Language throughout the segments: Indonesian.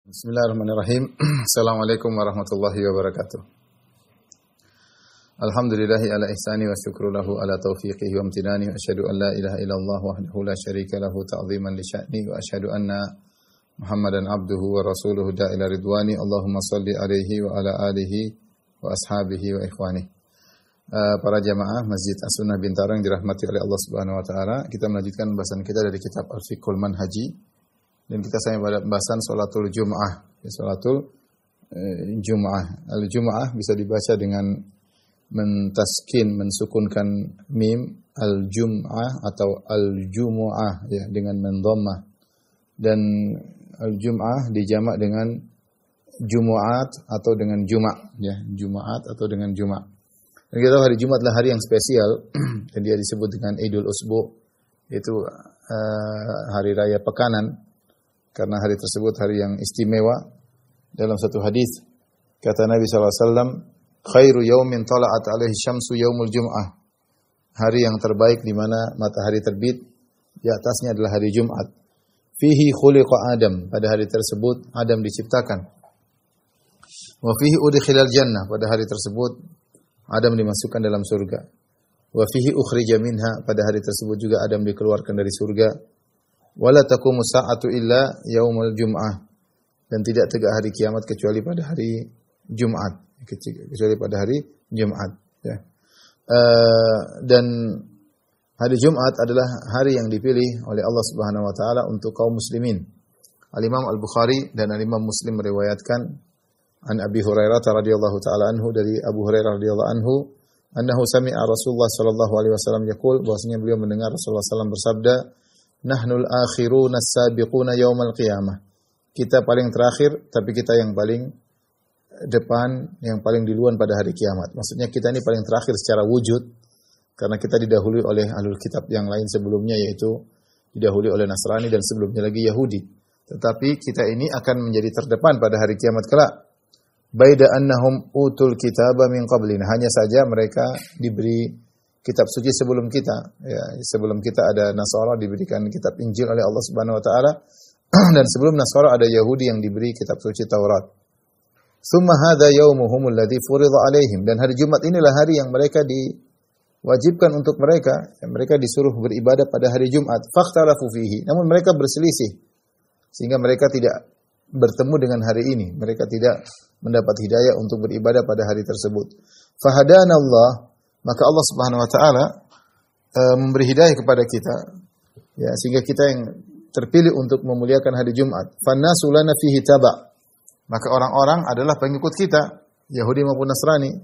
Bismillahirrahmanirrahim. Assalamualaikum warahmatullahi wabarakatuh. Alhamdulillahi ala ihsani wa syukru lahu ala taufiqihi wa amtinani wa asyhadu an la ilaha illallah wahdahu la syarika lahu ta'ziman li sya'ni wa asyhadu anna Muhammadan abduhu wa rasuluhu da'ila ridwani. Allahumma salli alaihi wa ala alihi wa ashabihi wa ikhwani. Para jamaah Masjid As-Sunnah Bintaro yang dirahmati oleh Allah Subhanahu wa taala, kita melanjutkan pembahasan kita dari kitab Al-Fiqhul Manhaji. Dan kita sampai pada pembahasan sholatul Jum'ah. Sholatul Jum'ah. Al-Jum'ah bisa dibaca dengan mentaskin, mensukunkan mim, al-Jum'ah atau al-Jumu'ah ya, dengan mendhammah. Dan al-Jum'ah dijamak dengan Jumu'at atau dengan Juma' ya, Jumu'at atau dengan Juma'. Dan kita tahu hari Jumat adalah hari yang spesial dan dia disebut dengan Idul Usbu, itu hari raya pekanan. Karena hari tersebut hari yang istimewa. Dalam satu hadis kata Nabi SAW, khairu yaumin tala'at alaihi syamsu yaumul jum'ah. Hari yang terbaik di mana matahari terbit, di atasnya adalah hari Jumat. Fihi khuliqa Adam, pada hari tersebut Adam diciptakan. Wa fihi udkhilal jannah, pada hari tersebut Adam dimasukkan dalam surga. Wa fihi ukhrija minha, pada hari tersebut juga Adam dikeluarkan dari surga. Wala taqumu sa'atu illa yaumul jum'ah, dan tidak tegak hari kiamat kecuali pada hari Jumat, kecuali pada hari Jumat ya. Dan hari Jumat adalah hari yang dipilih oleh Allah Subhanahu wa taala untuk kaum muslimin. Al-Imam Al-Bukhari dan Al-Imam Muslim meriwayatkan an Abi Hurairah radhiyallahu taala anhu, dari Abu Hurairah radhiyallahu anhu, annahu sami'a Rasulullah sallallahu alaihi wasallam yaqul, bahwasanya beliau mendengar Rasulullah sallallahu bersabda, Nahnul akhiruna as-sabiquna yaumal qiyamah. Kita paling terakhir, tapi kita yang paling depan, yang paling duluan pada hari kiamat. Maksudnya kita ini paling terakhir secara wujud, karena kita didahului oleh ahlul kitab yang lain sebelumnya, yaitu didahului oleh Nasrani dan sebelumnya lagi Yahudi. Tetapi kita ini akan menjadi terdepan pada hari kiamat kelak. Baida annahum utul kitaba min qablina. Hanya saja mereka diberi kitab suci sebelum kita ya, sebelum kita ada Nasara diberikan kitab Injil oleh Allah Subhanahu wa taala dan sebelum Nasara ada Yahudi yang diberi kitab suci Taurat. Tsumma hadza yaumuhum alladzi furida alaihim, dan hari Jumat inilah hari yang mereka diwajibkan untuk mereka, mereka disuruh beribadah pada hari Jumat. Fakhtalafu fihi, namun mereka berselisih sehingga mereka tidak bertemu dengan hari ini, mereka tidak mendapat hidayah untuk beribadah pada hari tersebut. Fahadanallah, maka Allah Subhanahu wa taala memberi hidayah kepada kita ya, sehingga kita yang terpilih untuk memuliakan hari Jumat. Fannasu lana fihi taba, maka orang-orang adalah pengikut kita, Yahudi maupun Nasrani.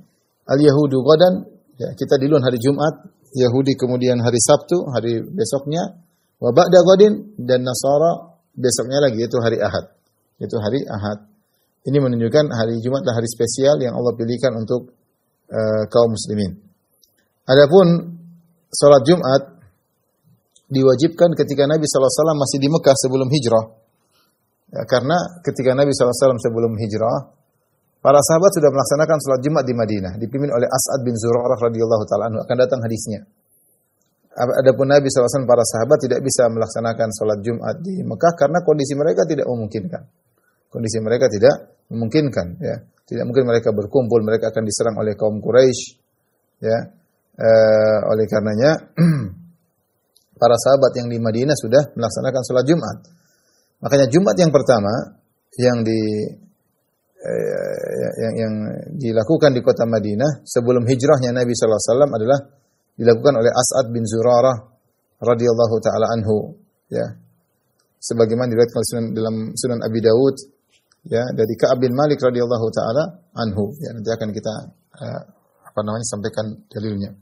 Al-yahudu ghadan, ya, kita duluan hari Jumat, Yahudi kemudian hari Sabtu, hari besoknya. Wa ba'da ghadin, dan Nasara besoknya lagi, yaitu hari Ahad. Itu hari Ahad. Ini menunjukkan hari Jumat adalah hari spesial yang Allah pilihkan untuk kaum muslimin. Adapun salat Jumat diwajibkan ketika Nabi SAW masih di Mekah sebelum hijrah. Ya, karena ketika Nabi SAW sebelum hijrah, para sahabat sudah melaksanakan salat Jumat di Madinah, dipimpin oleh As'ad bin Zurarah radhiyallahu taala anhu. Akan datang hadisnya. Adapun Nabi SAW, para sahabat tidak bisa melaksanakan salat Jumat di Mekah karena kondisi mereka tidak memungkinkan. Kondisi mereka tidak memungkinkan. Ya. Tidak mungkin mereka berkumpul, mereka akan diserang oleh kaum Quraisy. Ya. Oleh karenanya para sahabat yang di Madinah sudah melaksanakan salat Jumat. Makanya Jumat yang pertama yang dilakukan di kota Madinah sebelum hijrahnya Nabi sallallahu alaihi wasallam adalah dilakukan oleh As'ad bin Zurarah radhiyallahu taala anhu ya. Sebagaimana diriwayatkan dalam Sunan Abi Dawud ya, dari Ka'ab bin Malik radhiyallahu taala anhu ya. Nanti akan kita sampaikan dalilnya.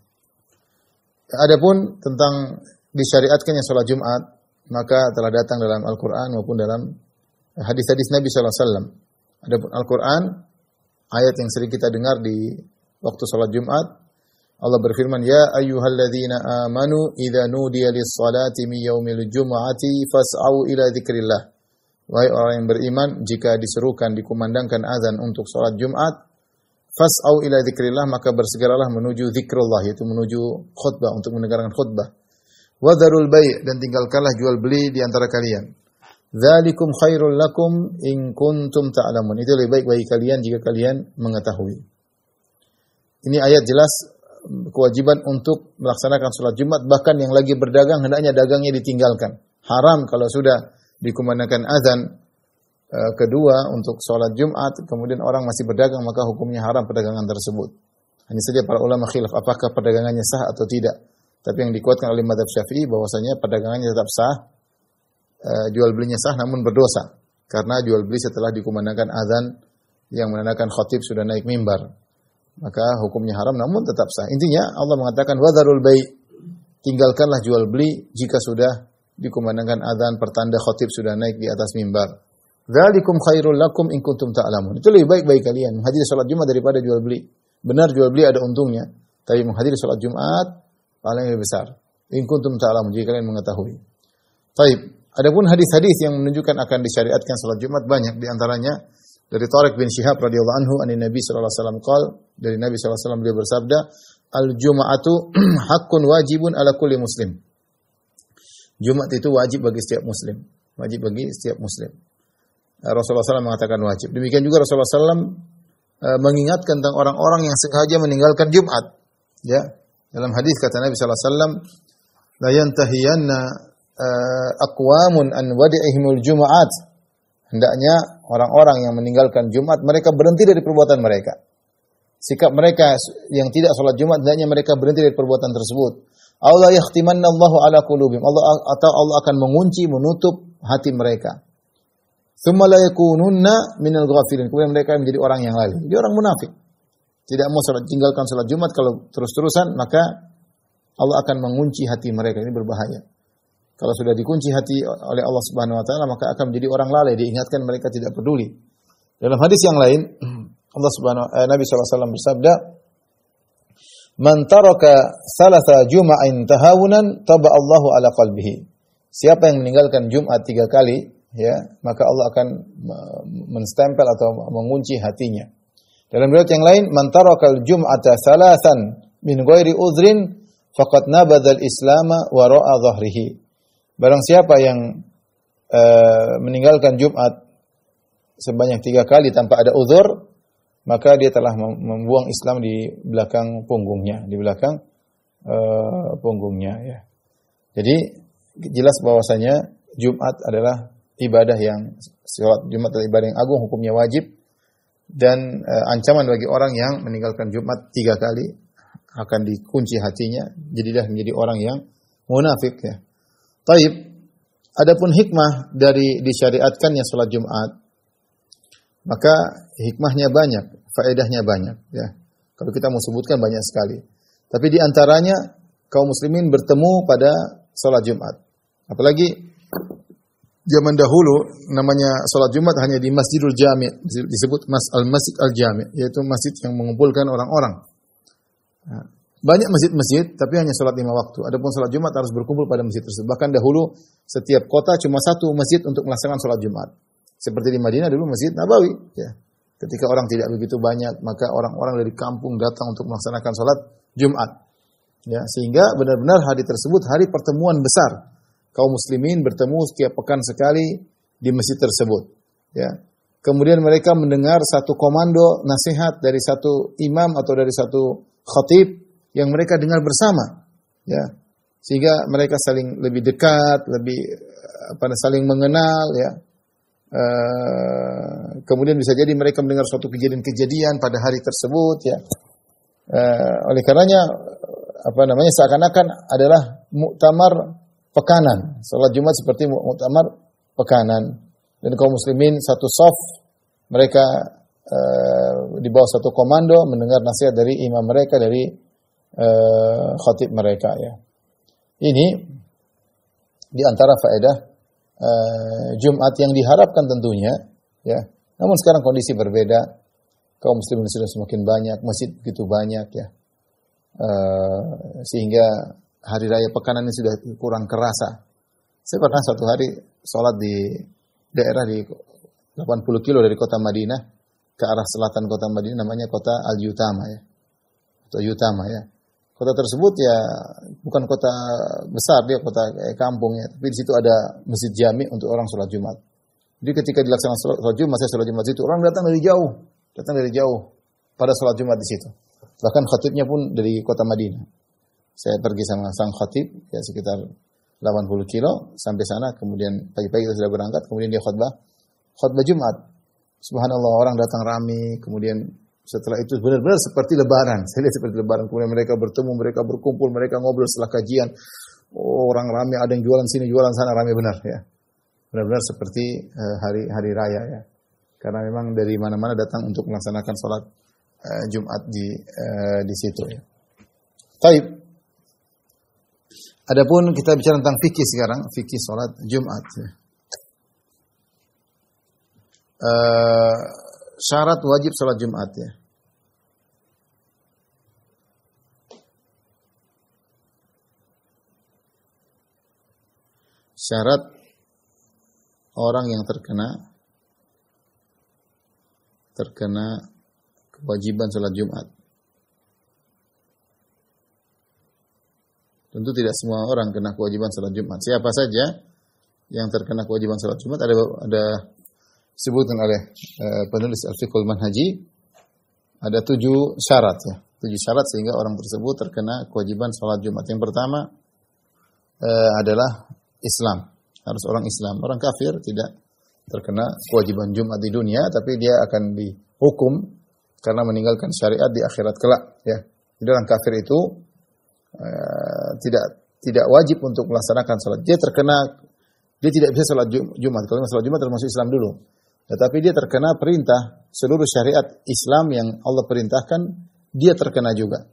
Adapun tentang disyariatkannya salat Jumat, maka telah datang dalam Al-Qur'an maupun dalam hadis-hadis Nabi sallallahu alaihi wasallam. Adapun Al-Qur'an, ayat yang sering kita dengar di waktu salat Jumat, Allah berfirman, "Ya ayyuhalladzina amanu idza nudiya lis-salati min yaumil jumu'ati fas'au ila dzikrillah." Wahai orang yang beriman, jika diserukan, dikumandangkan azan untuk salat Jumat, fas'au ila dzikrillah, maka bersegeralah menuju zikrullah, yaitu menuju khutbah, untuk mendengarkan khutbah. Wa dzarul bai', dan tinggalkanlah jual beli di antara kalian. Dzalikum khairul lakum in kuntum ta'lamun. Itu lebih baik bagi kalian jika kalian mengetahui. Ini ayat jelas kewajiban untuk melaksanakan salat Jumat, bahkan yang lagi berdagang hendaknya dagangnya ditinggalkan. Haram kalau sudah dikumandangkan azan kedua untuk salat Jumat, kemudian orang masih berdagang, maka hukumnya haram perdagangan tersebut. Hanya saja para ulama khilaf apakah perdagangannya sah atau tidak. Tapi yang dikuatkan oleh mazhab Syafi'i bahwasanya perdagangannya tetap sah. Jual belinya sah namun berdosa karena jual beli setelah dikumandangkan azan yang menandakan khatib sudah naik mimbar, maka hukumnya haram namun tetap sah. Intinya Allah mengatakan wadharul bai', tinggalkanlah jual beli jika sudah dikumandangkan azan pertanda khatib sudah naik di atas mimbar. Dzalikum khairul lakum in kuntum ta'lamun. Itu lebih baik bagi kalian menghadiri salat Jumat daripada jual beli. Benar jual beli ada untungnya, tapi menghadiri salat Jumat paling lebih besar. In kuntum ta'lamun, jika kalian mengetahui. Baik. Adapun hadis-hadis yang menunjukkan akan disyariatkan salat Jumat banyak, di antaranya dari Tariq bin Syihab radhiyallahu anhu an Nabi sallallahu alaihi wasallam qaal, dari Nabi sallallahu alaihi wasallam beliau bersabda, "Al-jum'atu haqqun wajibun ala kulli muslim." Jumat itu wajib bagi setiap muslim, wajib bagi setiap muslim. Rasulullah SAW mengatakan wajib. Demikian juga Rasulullah SAW mengingatkan tentang orang-orang yang sengaja meninggalkan Jumat. Ya, dalam hadis kata Nabi sallallahu alaihi wasallam, "La yantahiyanna aqwamun an wadi'ihimul jumu'at." Hendaknya orang-orang yang meninggalkan Jumat mereka berhenti dari perbuatan mereka. Sikap mereka yang tidak salat Jumat hendaknya mereka berhenti dari perbuatan tersebut. Allah yakhtimanna Allahu ala qulubihim. Allah akan mengunci, menutup hati mereka. Tsumma la yakununna minal ghafilin. Kemudian mereka menjadi orang yang lalai. Dia orang munafik. Tidak mau tinggalkan salat Jumat, kalau terus-terusan maka Allah akan mengunci hati mereka. Ini berbahaya. Kalau sudah dikunci hati oleh Allah Subhanahu wa taala, maka akan menjadi orang lalai, diingatkan mereka tidak peduli. Dalam hadis yang lain, Nabi sallallahu alaihi wasallam bersabda, "Man taraka thalatha jum'ain tahawunan taba Allahu ala qalbihi." Siapa yang meninggalkan Jumat 3 kali, ya, maka Allah akan menstempel atau mengunci hatinya. Dalam riwayat yang lain, "Man tarakal jum'ata thalathan min ghairi udhrin faqad nabadha al-islama wa ra'a dhahrihi." Barang siapa yang meninggalkan Jumat sebanyak 3 kali tanpa ada uzur, maka dia telah membuang Islam di belakang punggungnya, ya. Jadi jelas bahwasanya Jumat adalah ibadah yang salat Jumat adalah ibadah yang agung, hukumnya wajib, dan ancaman bagi orang yang meninggalkan Jumat 3 kali akan dikunci hatinya, jadilah menjadi orang yang munafik, ya. Taib, adapun hikmah dari disyariatkannya salat Jumat, maka hikmahnya banyak, faedahnya banyak, ya. Kalau kita mau sebutkan banyak sekali. Tapi di antaranya kaum muslimin bertemu pada salat Jumat. Apalagi zaman dahulu namanya salat Jumat hanya di Masjidul Jami', disebut Masjid Al-Jami', yaitu masjid yang mengumpulkan orang-orang. Nah, banyak masjid-masjid, tapi hanya salat 5 waktu. Adapun salat Jumat harus berkumpul pada masjid tersebut. Bahkan dahulu setiap kota cuma 1 masjid untuk melaksanakan salat Jumat. Seperti di Madinah dulu Masjid Nabawi. Ya. Ketika orang tidak begitu banyak, maka orang-orang dari kampung datang untuk melaksanakan salat Jumat. Ya, sehingga benar-benar hari tersebut hari pertemuan besar. Kaum muslimin bertemu setiap pekan sekali di masjid tersebut. Ya. Kemudian mereka mendengar satu komando nasihat dari satu imam atau dari satu khatib yang mereka dengar bersama, ya, sehingga mereka saling lebih dekat, saling mengenal, ya. Kemudian bisa jadi mereka mendengar suatu kejadian-kejadian pada hari tersebut, ya. Oleh karenanya, seakan-akan adalah muktamar pekanan. Salat Jumat seperti muktamar pekanan. Dan kaum muslimin satu shaf, mereka di bawah satu komando mendengar nasihat dari imam mereka, dari khatib mereka, ya. Ini di antara faedah Jumat yang diharapkan tentunya, ya. Namun sekarang kondisi berbeda. Kaum muslimin sudah semakin banyak, masjid begitu banyak, ya. Sehingga hari raya pekanan ini sudah kurang kerasa. Saya pernah satu hari sholat di daerah di 80 kilo dari kota Madinah ke arah selatan kota Madinah, namanya kota Al-Yutama, ya. Atau Yutama, ya. Kota tersebut ya bukan kota besar, dia kota kampung ya, tapi di situ ada masjid jami untuk orang sholat Jumat. Jadi ketika dilaksanakan sholat Jumat, saya sholat Jumat itu orang datang dari jauh pada sholat Jumat di situ. Bahkan khatibnya pun dari kota Madinah. Saya pergi sama sang khatib ya sekitar 80 kilo sampai sana, kemudian pagi-pagi kita sudah berangkat, kemudian dia khutbah Jumat. Subhanallah, orang datang ramai, kemudian setelah itu benar-benar seperti lebaran. Saya lihat seperti lebaran. Kemudian mereka bertemu, mereka berkumpul, mereka ngobrol setelah kajian. Oh, orang ramai, ada yang jualan sini, jualan sana, ramai benar ya. Benar-benar seperti hari raya ya. Karena memang dari mana-mana datang untuk melaksanakan sholat Jumat di situ ya. Baik. Adapun kita bicara tentang fikih sekarang, fikih sholat Jumat ya. Syarat wajib sholat Jumat ya. Syarat orang yang terkena kewajiban sholat Jumat. Tentu tidak semua orang kena kewajiban sholat Jumat. Siapa saja yang terkena kewajiban sholat Jumat ada disebutkan oleh penulis Al-Fiqhul Manhaji ada 7 syarat ya. 7 syarat sehingga orang tersebut terkena kewajiban sholat Jumat. Yang pertama adalah Islam. Harus orang Islam. Orang kafir tidak terkena kewajiban Jumat di dunia, tapi dia akan dihukum karena meninggalkan syariat di akhirat kelak ya. Jadi orang kafir itu tidak wajib untuk melaksanakan sholat. Dia tidak bisa sholat Jumat. Kalau sholat Jumat termasuk Islam dulu. Tetapi dia terkena perintah seluruh syariat Islam yang Allah perintahkan, dia terkena juga.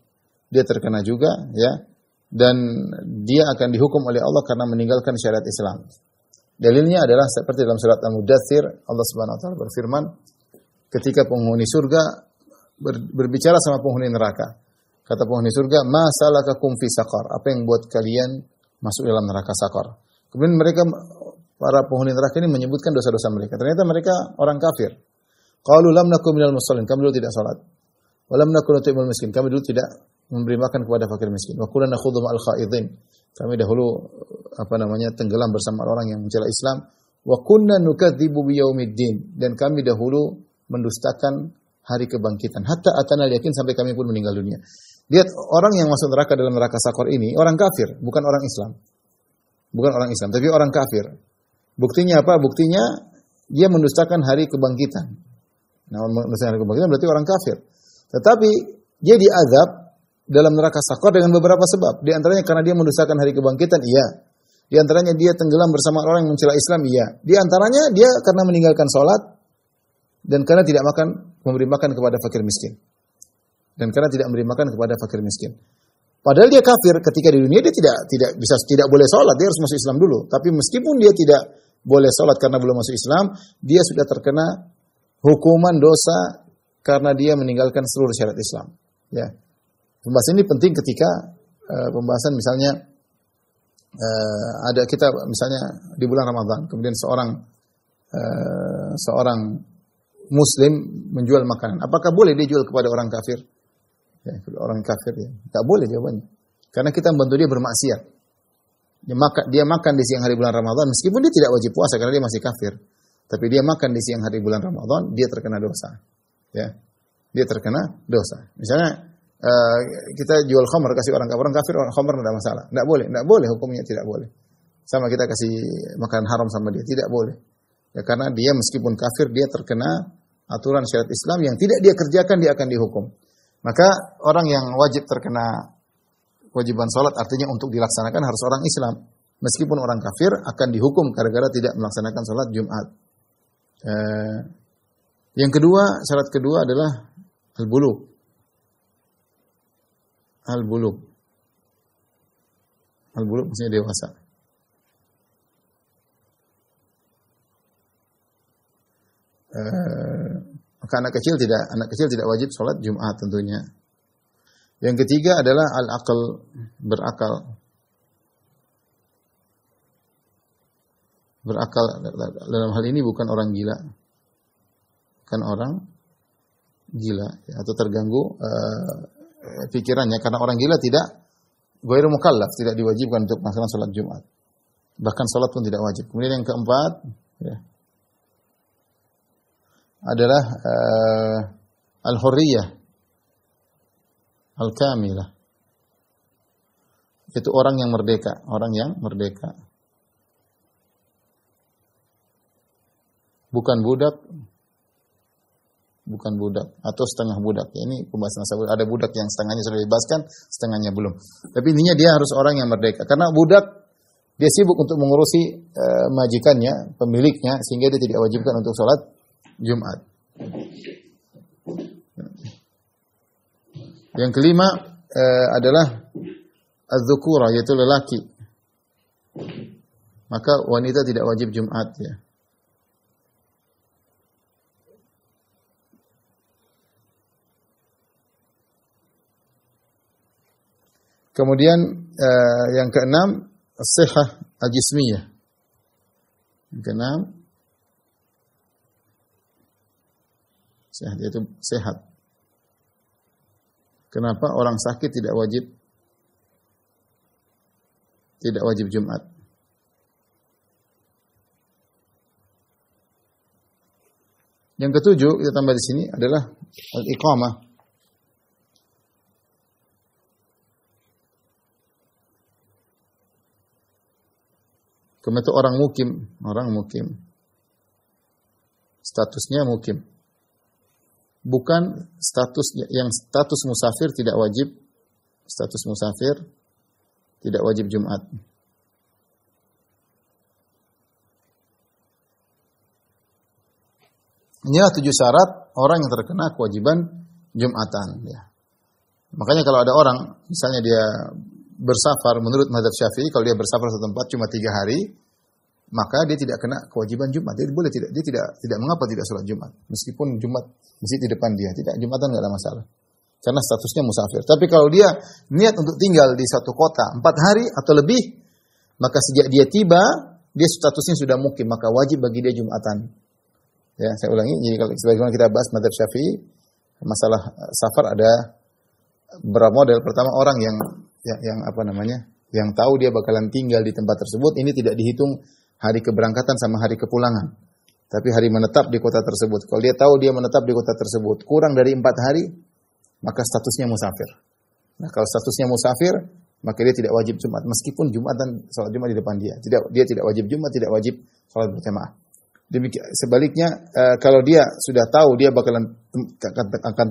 Dia terkena juga ya. Dan dia akan dihukum oleh Allah karena meninggalkan syariat Islam. Dalilnya adalah seperti dalam surat Al-Mudaththir, Allah Subhanahu wa taala berfirman ketika penghuni surga berbicara sama penghuni neraka. Kata penghuni surga, "Ma salakakum fi saqar?" Apa yang buat kalian masuk dalam neraka Saqar? Kemudian mereka para penghuni neraka ini menyebutkan dosa-dosa mereka. Ternyata mereka orang kafir. Qalu lam nakum minal musallin, kami dulu tidak salat. Wa lam nakun nut'imul miskin, kami dulu tidak memberi makan kepada fakir miskin. Wa kunna nakhudhu ma'al khaidin, kami dahulu tenggelam bersama orang yang mencela Islam. Wa kunna nukadzibu biyaumiddin, dan kami dahulu mendustakan hari kebangkitan. Hatta atana yakin, sampai kami pun meninggal dunia. Lihat orang yang masuk neraka dalam neraka Saqar ini orang kafir, bukan orang Islam. Bukan orang Islam, tapi orang kafir. Buktinya apa? Buktinya dia mendustakan hari kebangkitan. Nah, mendustakan hari kebangkitan berarti orang kafir. Tetapi dia diazab dalam neraka Saqar dengan beberapa sebab. Di antaranya karena dia mendustakan hari kebangkitan, iya. Di antaranya dia tenggelam bersama orang yang mencela Islam, iya. Di antaranya dia karena meninggalkan sholat dan karena tidak memberi makan kepada fakir miskin. Dan karena tidak memberi makan kepada fakir miskin. Padahal dia kafir ketika di dunia, dia tidak boleh sholat, dia harus masuk Islam dulu. Tapi meskipun dia tidak boleh sholat karena belum masuk Islam, dia sudah terkena hukuman dosa karena dia meninggalkan seluruh syariat Islam. Ya, pembahasan ini penting ketika pembahasan misalnya ada kita misalnya di bulan Ramadan, kemudian seorang Muslim menjual makanan, apakah boleh dia jual kepada orang kafir? Ya, orang kafir ya, tak boleh jawabannya. Karena kita membantu dia bermaksiat. Dia makan di siang hari bulan Ramadan, meskipun dia tidak wajib puasa karena dia masih kafir. Tapi dia makan di siang hari bulan Ramadan, dia terkena dosa. Ya, dia terkena dosa. Misalnya kita jual khamr kasih orang kafir, orang khamr tidak masalah. Tidak boleh hukumnya tidak boleh. Sama kita kasih makan haram sama dia, tidak boleh. Ya, karena dia meskipun kafir, dia terkena aturan syariat Islam yang tidak dia kerjakan, dia akan dihukum. Maka orang yang wajib terkena kewajiban sholat artinya untuk dilaksanakan harus orang Islam. Meskipun orang kafir akan dihukum gara-gara tidak melaksanakan sholat Jumat. Yang kedua, syarat kedua adalah al-bulugh. Al-bulugh. Al-bulugh maksudnya dewasa. Maka anak kecil tidak wajib sholat Jumat tentunya. Yang ketiga adalah al-aql, berakal. Berakal dalam hal ini bukan orang gila. Bukan orang gila ya, atau terganggu pikirannya, karena orang gila tidak ghairu mukallaf, tidak diwajibkan untuk melaksanakan salat Jumat. Bahkan salat pun tidak wajib. Kemudian yang keempat ya, adalah al-hurriyah al-kamilah. Itu orang yang merdeka, orang yang merdeka. Bukan budak atau setengah budak. Ini pembahasan sahabat. Ada budak yang setengahnya sudah dibebaskan, setengahnya belum. Tapi intinya dia harus orang yang merdeka. Karena budak dia sibuk untuk mengurusi majikannya, pemiliknya, sehingga dia tidak wajibkan untuk sholat Jumat. Yang kelima adalah az-dzukura, yaitu lelaki. Maka wanita tidak wajib Jumat ya. Kemudian yang keenam, as-sihhah al-jismiyah. Yang keenam, sehat, yaitu sehat. Kenapa orang sakit tidak wajib Jumat? Yang ketujuh kita tambah di sini adalah al-iqamah. Karena itu orang mukim. Statusnya mukim. Bukan status musafir tidak wajib. Status musafir tidak wajib Jumat. Inilah 7 syarat orang yang terkena kewajiban Jumatan. Ya. Makanya kalau ada orang, misalnya dia bersafar, menurut mazhab Syafi'i, kalau dia bersafar satu tempat cuma 3 hari, maka dia tidak kena kewajiban Jumat. Dia tidak mengapa tidak sholat Jumat, meskipun Jumat masjid di depan dia, tidak Jumatan nggak ada masalah, karena statusnya musafir. Tapi kalau dia niat untuk tinggal di satu kota 4 hari atau lebih, maka sejak dia tiba, dia statusnya sudah mukim, maka wajib bagi dia Jumatan. Ya, saya ulangi. Jadi kalau sebagaimana kita bahas mazhab Syafi'i, masalah safar ada beberapa model. Pertama, orang yang tahu dia bakalan tinggal di tempat tersebut, ini tidak dihitung hari keberangkatan sama hari kepulangan, tapi hari menetap di kota tersebut. Kalau dia tahu dia menetap di kota tersebut kurang dari 4 hari, maka statusnya musafir. Nah, kalau statusnya musafir, maka dia tidak wajib Jumat, meskipun Jumatan salat Jumat di depan dia. Dia tidak wajib Jumat, tidak wajib salat berjamaah. Demikian sebaliknya, kalau dia sudah tahu dia bakalan akan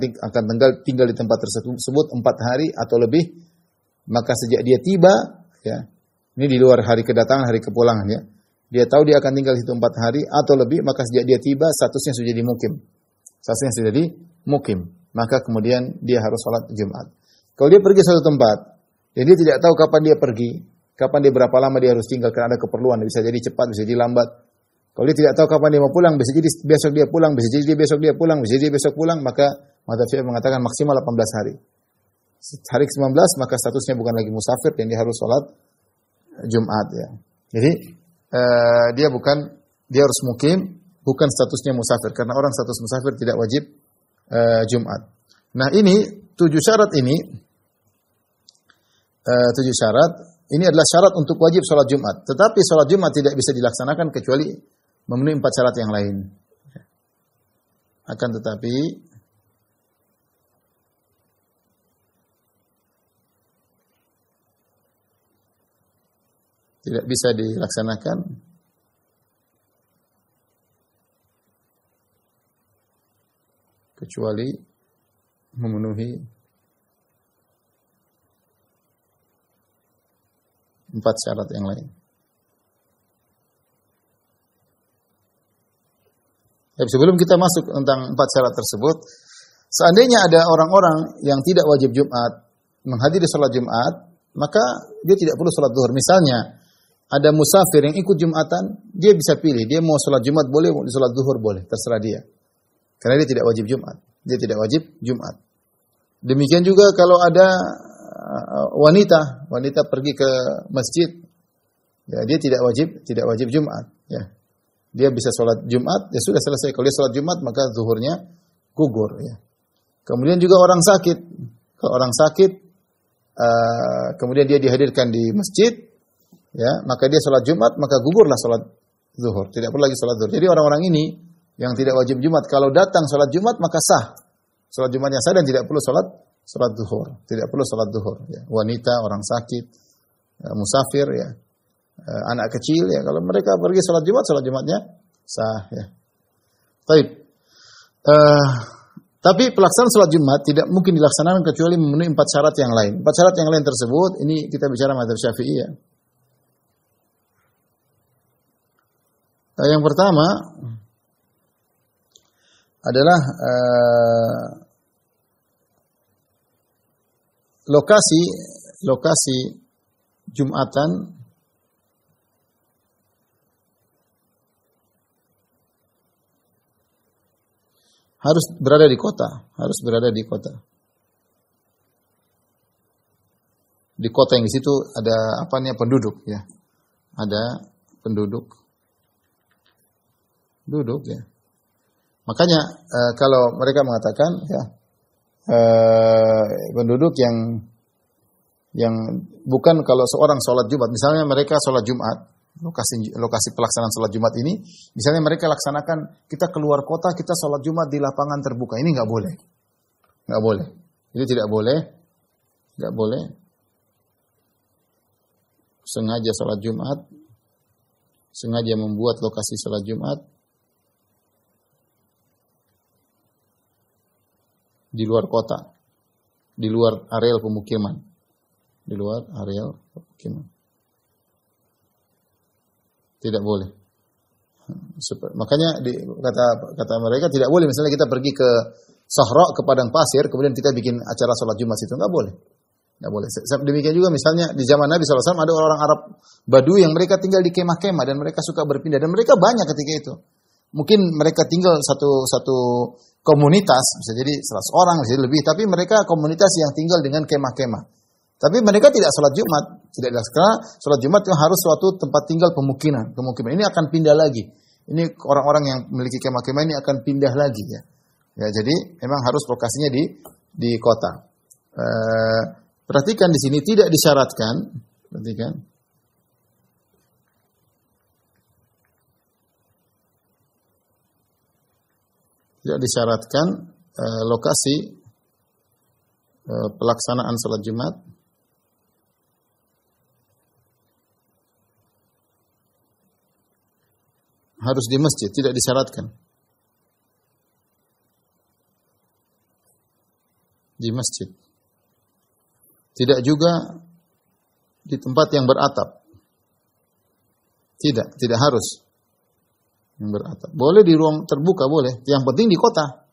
tinggal di tempat tersebut 4 hari atau lebih, maka sejak dia tiba, ya, ini di luar hari kedatangan, hari kepulangan, ya, dia tahu dia akan tinggal di situ 4 hari atau lebih, maka sejak dia tiba statusnya sudah jadi mukim. Statusnya sudah jadi mukim, maka kemudian dia harus sholat Jumat. Kalau dia pergi suatu tempat, dan dia tidak tahu kapan dia pergi, kapan dia berapa lama dia harus tinggal, karena ada keperluan, bisa jadi cepat, bisa jadi lambat. Kalau dia tidak tahu kapan dia mau pulang, bisa jadi besok dia pulang, bisa jadi besok dia pulang, bisa jadi besok pulang, maka mazhab Syafi'i mengatakan maksimal 18 hari. Hari ke-19 maka statusnya bukan lagi musafir dan dia harus sholat Jumat, ya. Jadi dia harus mukim, bukan statusnya musafir, karena orang status musafir tidak wajib Jumat. Nah, ini 7 syarat ini adalah syarat untuk wajib sholat Jumat. Tetapi sholat Jumat tidak bisa dilaksanakan kecuali memenuhi 4 syarat yang lain. Akan tetapi tidak bisa dilaksanakan kecuali memenuhi 4 syarat yang lain. Tapi sebelum kita masuk tentang 4 syarat tersebut, seandainya ada orang-orang yang tidak wajib Jumat menghadiri sholat Jumat, maka dia tidak perlu sholat zuhur. Misalnya, ada musafir yang ikut Jumatan, dia bisa pilih, dia mau sholat Jumat boleh, mau sholat zuhur boleh, terserah dia. Karena dia tidak wajib Jumat. Dia tidak wajib Jumat. Demikian juga kalau ada wanita pergi ke masjid, ya, dia tidak wajib Jumat, ya. Dia bisa sholat Jumat, ya sudah selesai. Kalau dia sholat Jumat, maka zuhurnya gugur, ya. Kemudian juga orang sakit, Kalau orang sakit, kemudian dia dihadirkan di masjid, ya, maka dia sholat Jumat, maka gugurlah sholat zuhur. Tidak perlu lagi sholat zuhur. Jadi orang-orang ini yang tidak wajib Jumat, kalau datang sholat Jumat maka sah. Sholat Jumatnya sah dan tidak perlu sholat zuhur. Tidak perlu sholat zuhur. Ya. Wanita, orang sakit, musafir, ya, anak kecil, ya, kalau mereka pergi sholat Jumatnya sah. Ya. Tapi pelaksanaan sholat Jumat tidak mungkin dilaksanakan kecuali memenuhi 4 syarat yang lain. 4 syarat yang lain tersebut, ini kita bicara mazhab Syafi'i, ya. Yang pertama adalah lokasi Jumatan harus berada di kota, Di kota yang di situ ada penduduk, ya. Ada penduduk, ya. Makanya kalau mereka mengatakan, ya, penduduk yang bukan, kalau seorang sholat Jumat, misalnya mereka sholat Jumat, lokasi pelaksanaan sholat Jumat ini, misalnya mereka laksanakan, kita keluar kota, kita sholat Jumat di lapangan terbuka, ini nggak boleh. Ini tidak boleh. Sengaja sholat Jumat, sengaja membuat lokasi sholat Jumat di luar kota, di luar areal pemukiman. Tidak boleh. Makanya kata mereka tidak boleh. Misalnya kita pergi ke Sahra, ke padang pasir, kemudian kita bikin acara sholat Jumat situ, nggak boleh. Demikian juga misalnya di zaman Nabi SAW ada orang Arab Badui yang mereka tinggal di kemah-kemah dan mereka suka berpindah, dan mereka banyak ketika itu. Mungkin mereka tinggal satu komunitas, bisa jadi 100 orang, bisa jadi lebih, tapi mereka komunitas yang tinggal dengan kemah-kemah. Tapi mereka tidak sholat Jumat, karena sholat Jumat yang harus suatu tempat tinggal pemukiman. Ini akan pindah lagi. Ini orang-orang yang memiliki kemah-kemah ini akan pindah lagi, ya. Ya, jadi memang harus lokasinya di kota. Perhatikan di sini tidak disyaratkan, tidak disyaratkan lokasi pelaksanaan sholat Jumat harus di masjid, tidak disyaratkan. Di masjid. Tidak juga di tempat yang beratap. Tidak harus yang beratap. Boleh di ruang terbuka, boleh. Yang penting di kota.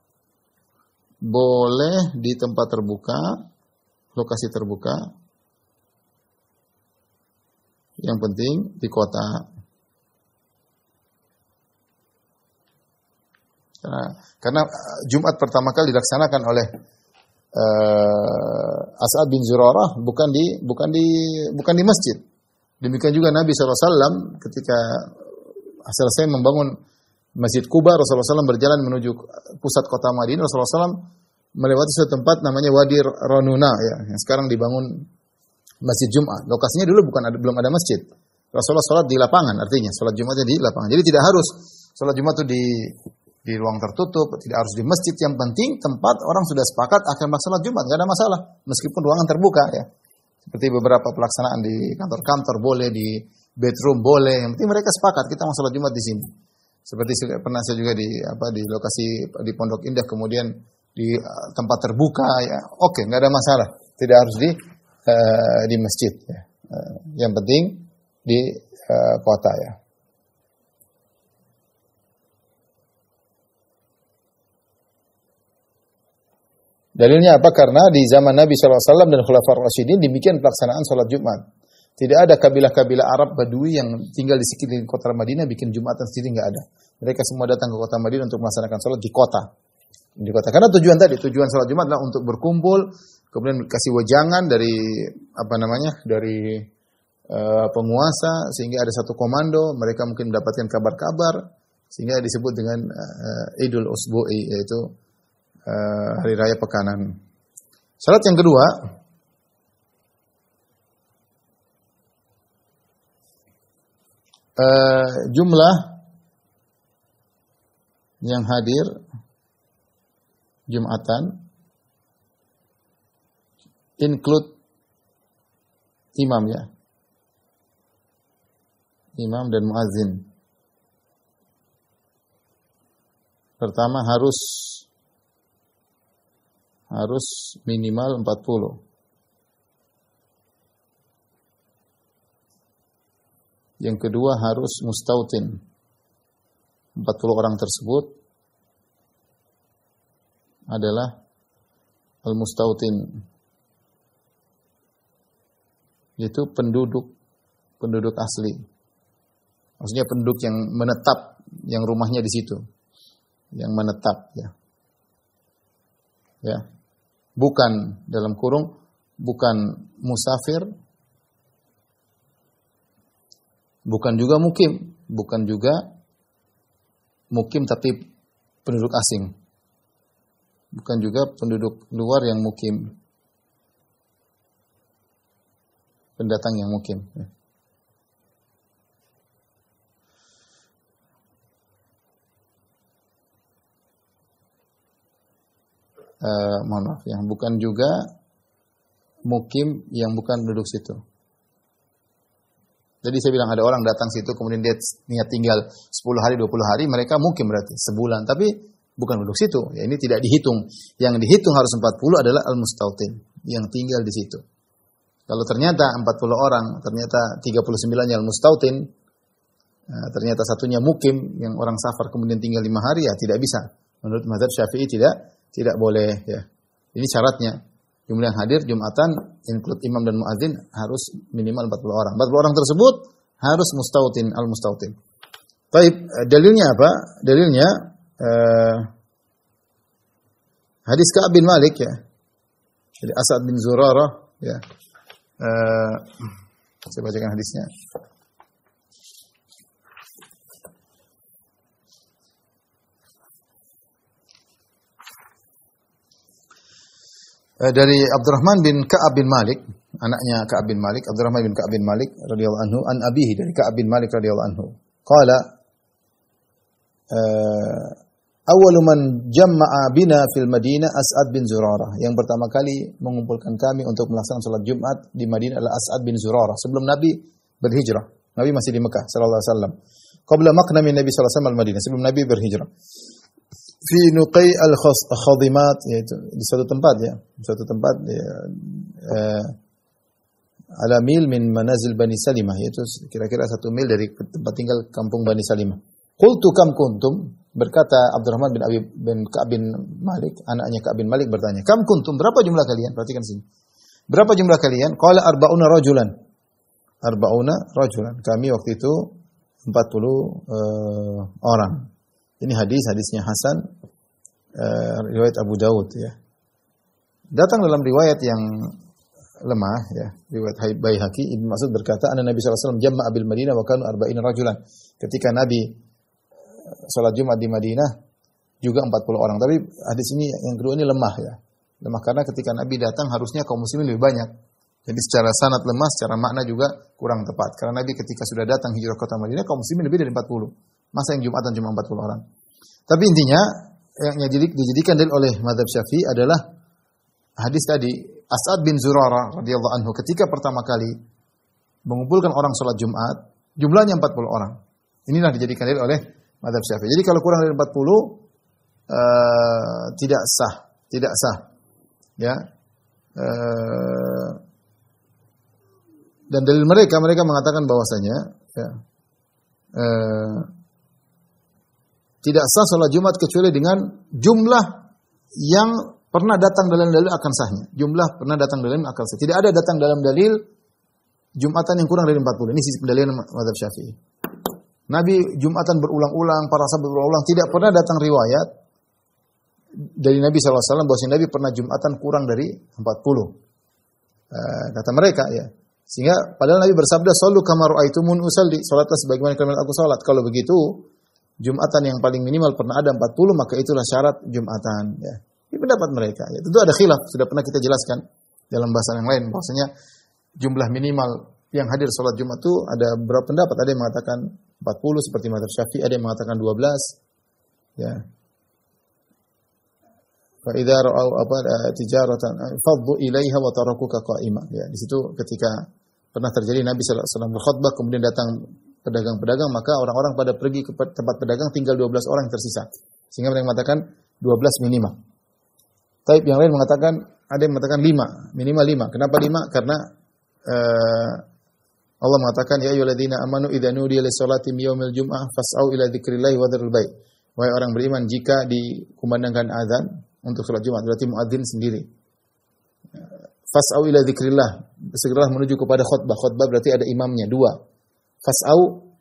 Boleh di tempat terbuka, lokasi terbuka. Yang penting di kota. Karena Jumat pertama kali dilaksanakan oleh As'ad bin Zurarah bukan di masjid. Demikian juga Nabi SAW ketika selesai membangun Masjid Quba, Rasulullah SAW berjalan menuju pusat kota Madinah. Rasulullah SAW melewati suatu tempat namanya Wadi Ranuna, ya, yang sekarang dibangun Masjid Jumat. Lokasinya dulu belum ada masjid. Rasulullah sholat di lapangan, artinya sholat Jumatnya di lapangan. Jadi tidak harus sholat Jumat itu di ruang tertutup, tidak harus di masjid. Yang penting tempat orang sudah sepakat akan melaksanakan Jumat, nggak ada masalah. Meskipun ruangan terbuka, ya. Seperti beberapa pelaksanaan di kantor-kantor boleh, di bedroom boleh. Yang penting mereka sepakat kita mau sholat Jumat di sini. Seperti pernah saya juga di lokasi di Pondok Indah, kemudian di tempat terbuka, ya. Oke, nggak ada masalah. Tidak harus di masjid, ya. Yang penting di kota, ya. Dalilnya apa? Karena di zaman Nabi SAW dan Khulafaur Rasyidin demikian pelaksanaan sholat Jumat. Tidak ada kabilah-kabilah Arab Badui yang tinggal di sekitar kota Madinah bikin Jumatan sendiri, nggak ada. Mereka semua datang ke kota Madinah untuk melaksanakan sholat di kota. Karena tujuan sholat Jumat adalah untuk berkumpul, kemudian kasih wejangan dari penguasa, sehingga ada satu komando, mereka mungkin mendapatkan kabar-kabar, sehingga disebut dengan Idul Usbu'i, yaitu hari raya pekanan. Syarat yang kedua, jumlah yang hadir Jumatan include imam ya. Imam dan muazin. Pertama harus minimal 40. Yang kedua harus mustautin. 40 orang tersebut adalah al-mustautin, yaitu penduduk asli. Maksudnya penduduk yang menetap, yang rumahnya di situ, yang menetap ya. Ya. Bukan dalam kurung, bukan musafir, bukan juga mukim tapi penduduk asing. Bukan juga penduduk luar yang mukim. Pendatang yang mukim. Mohon maaf, yang bukan juga mukim yang bukan penduduk situ. Jadi saya bilang ada orang datang situ kemudian dia niat tinggal 10 hari, 20 hari, mereka mukim berarti sebulan, tapi bukan penduduk situ. Ya, ini tidak dihitung. Yang dihitung harus 40 adalah al-mustautin, yang tinggal di situ. Kalau ternyata 40 orang, ternyata 39-nya al-mustautin, ternyata satunya mukim yang orang safar kemudian tinggal 5 hari, ya tidak bisa. Menurut mazhab Syafi'i tidak boleh ya. Ini syaratnya. Jumlah yang hadir Jumatan include imam dan muadzin harus minimal 40 orang. 40 orang tersebut harus mustautin, al-mustautin. Baik, dalilnya apa? Dalilnya hadis Ka'ab bin Malik ya. Jadi As'ad bin Zurarah ya. Saya bacakan hadisnya. Dari Abdurrahman bin Ka'ab bin Malik, anaknya Ka'ab bin Malik, Abdurrahman bin Ka'ab bin Malik radhiyallahu anhu, an abihi, dari Ka'ab bin Malik radhiyallahu anhu. Qala awwalu man jama'a bina fil Madinah As'ad bin Zurarah. Yang pertama kali mengumpulkan kami untuk melaksanakan salat Jumat di Madinah adalah As'ad bin Zurarah. Sebelum Nabi berhijrah. Nabi masih di Mekah sallallahu alaihi wasallam. Qabla maqnami Nabi sallallahu alaihi wasallam al-Madinah, sebelum Nabi berhijrah. Fi nuqai al-khadimat, yaitu di suatu tempat ya, ala mil min manazil Bani Salimah, yaitu kira-kira 1 mil dari tempat tinggal kampung Bani Salimah. Qultu kam kuntum, berkata Abdurrahman bin Ka'ab bin Malik, anaknya Ka'ab bin Malik bertanya, kam kuntum, berapa jumlah kalian? Perhatikan sini. Berapa jumlah kalian? Qala arba'una rajulan. Kami waktu itu 40 orang. Ini hadisnya Hasan, riwayat Abu Daud ya. Datang dalam riwayat yang lemah ya, riwayat Baihaqi, Ibnu Mas'ud berkata, anna Nabi sallallahu alaihi wasallam jama'a bil Madinah wa kanu 40 rajulan. Ketika Nabi salat Jumat di Madinah juga 40 orang. Tapi hadis ini yang kedua ini lemah ya. Lemah karena ketika Nabi datang harusnya kaum muslimin lebih banyak. Jadi secara sanad lemah, secara makna juga kurang tepat. Karena Nabi ketika sudah datang hijrah kota Madinah, kaum muslimin lebih dari 40. Masa yang Jumatan cuma 40 orang. Tapi intinya yang dijadikan dalil oleh mazhab Syafi'i adalah hadis tadi As'ad bin Zurarah radhiyallahu anhu ketika pertama kali mengumpulkan orang salat Jumat, jumlahnya 40 orang. Inilah dijadikan dalil oleh mazhab Syafi'i. Jadi kalau kurang dari 40 tidak sah. Ya. Dan dalil mereka mengatakan bahwasanya ya, tidak sah salat Jumat kecuali dengan jumlah yang pernah datang dalam dalil akan sahnya. Jumlah pernah datang dalam akal sah. Tidak ada datang dalam dalil Jumatan yang kurang dari 40. Ini sisi pendalilan mazhab Syafi'i. Nabi Jumatan berulang-ulang, para sahabat berulang-ulang, tidak pernah datang riwayat dari Nabi SAW bahwa Nabi pernah Jumatan kurang dari 40. Kata mereka ya. Sehingga padahal Nabi bersabda, "Shallu kama ra'aitumun usalli." Salatlah sebagaimana kalian aku salat. Kalau begitu, Jumatan yang paling minimal pernah ada 40, maka itulah syarat Jumatan ya. Ini pendapat mereka. Ya, tentu ada khilaf, sudah pernah kita jelaskan dalam bahasan yang lain. Bahwasanya jumlah minimal yang hadir sholat Jumat itu ada beberapa pendapat. Ada yang mengatakan 40 seperti mazhab Syafi'i, ada yang mengatakan 12. Ya. Fa idza ra'au tijaratan faddu ilaiha wa tarakuka qa'imah. Ya, di situ ketika pernah terjadi Nabi sallallahu alaihi wasallam berkhutbah kemudian datang pedagang-pedagang, maka orang-orang pada pergi ke tempat pedagang, tinggal 12 orang yang tersisa. Sehingga mereka mengatakan 12 minimal. Taib yang lain mengatakan, ada yang mengatakan 5, minimal 5. Kenapa 5? Karena Allah mengatakan, ya ayyuhalladzina amanu idza nudiya lis-salati yaumil jum'ah fas'au ila dzikrillahi wa dzarul bai'. Wahai orang beriman, jika dikumandangkan azan untuk salat Jumat, berarti muadzin sendiri. Fas'au ila dzikrillah, segeralah menuju kepada khutbah. Khutbah berarti ada imamnya 2. Fas'au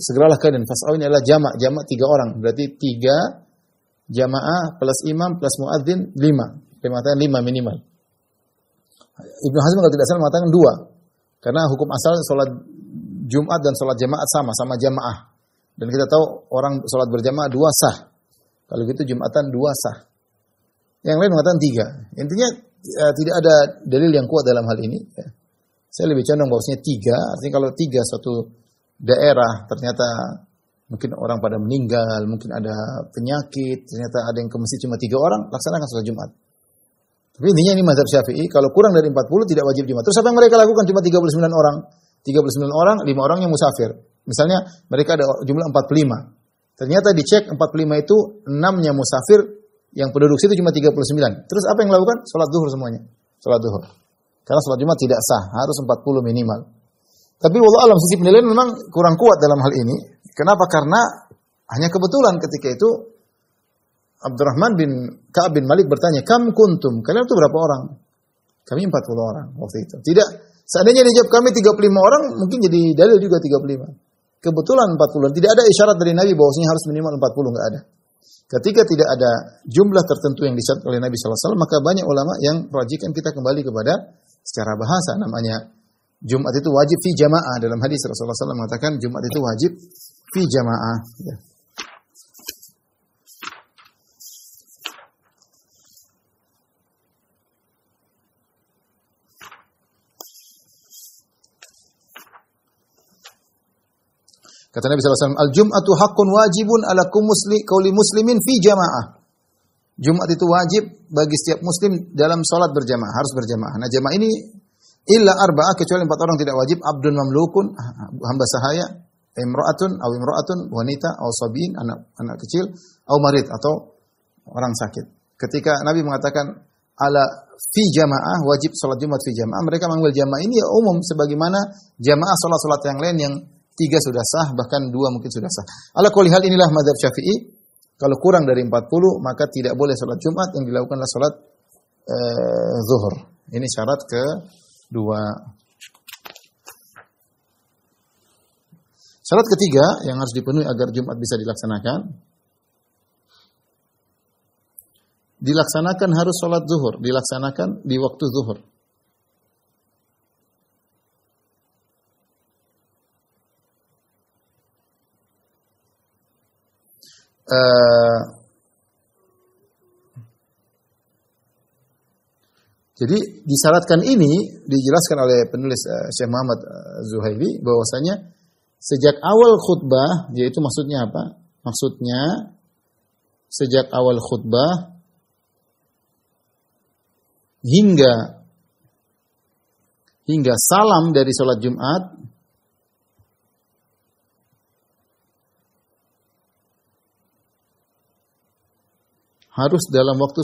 segeralah kalian. Fas'au ini adalah jamak 3 orang, berarti 3 jamaah plus imam plus muadzin 5. Dia mengatakan 5 minimal. Ibnu Hazm kalau tidak salah mengatakan 2. Karena hukum asal sholat Jumat dan sholat jamaah sama jamaah. Dan kita tahu orang sholat berjamaah 2 sah. Kalau gitu Jumatan 2 sah. Yang lain mengatakan 3. Intinya tidak ada dalil yang kuat dalam hal ini. Saya lebih condong bahwasanya 3. Artinya kalau 3 suatu daerah ternyata mungkin orang pada meninggal, mungkin ada penyakit, ternyata ada yang ke masjid cuma 3 orang, laksanakan sholat Jumat. Tapi intinya ini mazhab Syafi'i, kalau kurang dari 40 tidak wajib Jumat. Terus apa yang mereka lakukan? Cuma 39 orang. 39 orang, 5 orangnya musafir. Misalnya mereka ada jumlah 45. Ternyata dicek 45 itu 6-nya musafir, yang penduduk situ cuma 39. Terus apa yang dilakukan? Salat zuhur semuanya. Salat zuhur. Karena salat Jumat tidak sah, harus 40 minimal. Tapi wallahu alam sisi penilaian memang kurang kuat dalam hal ini. Kenapa? Karena hanya kebetulan ketika itu Abdurrahman bin Ka'ab bin Malik bertanya, "Kam kuntum?" Kalian itu berapa orang? Kami 40 orang waktu itu. Tidak, seandainya dijawab kami 35 orang, mungkin jadi dalil juga 35. Kebetulan 40. Tidak ada isyarat dari Nabi bahwasanya harus minimal 40, enggak ada. Ketika tidak ada jumlah tertentu yang disyarat oleh Nabi sallallahu alaihi wasallam, maka banyak ulama yang merajikan kita kembali kepada secara bahasa, namanya Jumat itu wajib fi jamaah. Dalam hadis Rasulullah SAW mengatakan Jumat itu wajib fi jamaah. Ya. Kata Nabi SAW, Al-Jum'atu haqqun wajibun ala kulli muslimin fi jamaah. Jumat itu wajib bagi setiap muslim dalam salat berjamaah, harus berjamaah. Nah, jamaah ini illa arba'ah, kecuali 4 orang tidak wajib. Abdun mamlukun, hamba sahaya, imra'atun, wanita, atau sabiin, anak kecil, atau marid, atau orang sakit. Ketika Nabi mengatakan ala fi jamaah, wajib salat Jumat fi jamaah, mereka mengambil jamaah ini ya umum, sebagaimana jamaah salat-salat yang lain yang 3 sudah sah, bahkan 2 mungkin sudah sah. Ala kulli hal, inilah mazhab Syafi'i. Kalau kurang dari 40, maka tidak boleh salat Jumat, yang dilakukanlah salat zuhur. Ini syarat kedua. Syarat ketiga yang harus dipenuhi agar Jumat bisa dilaksanakan. Dilaksanakan harus salat zuhur, dilaksanakan di waktu zuhur. Jadi disyaratkan ini dijelaskan oleh penulis Syekh Muhammad Zuhaili bahwasanya sejak awal khutbah, yaitu maksudnya apa? Maksudnya sejak awal khutbah hingga salam dari salat Jumat harus dalam waktu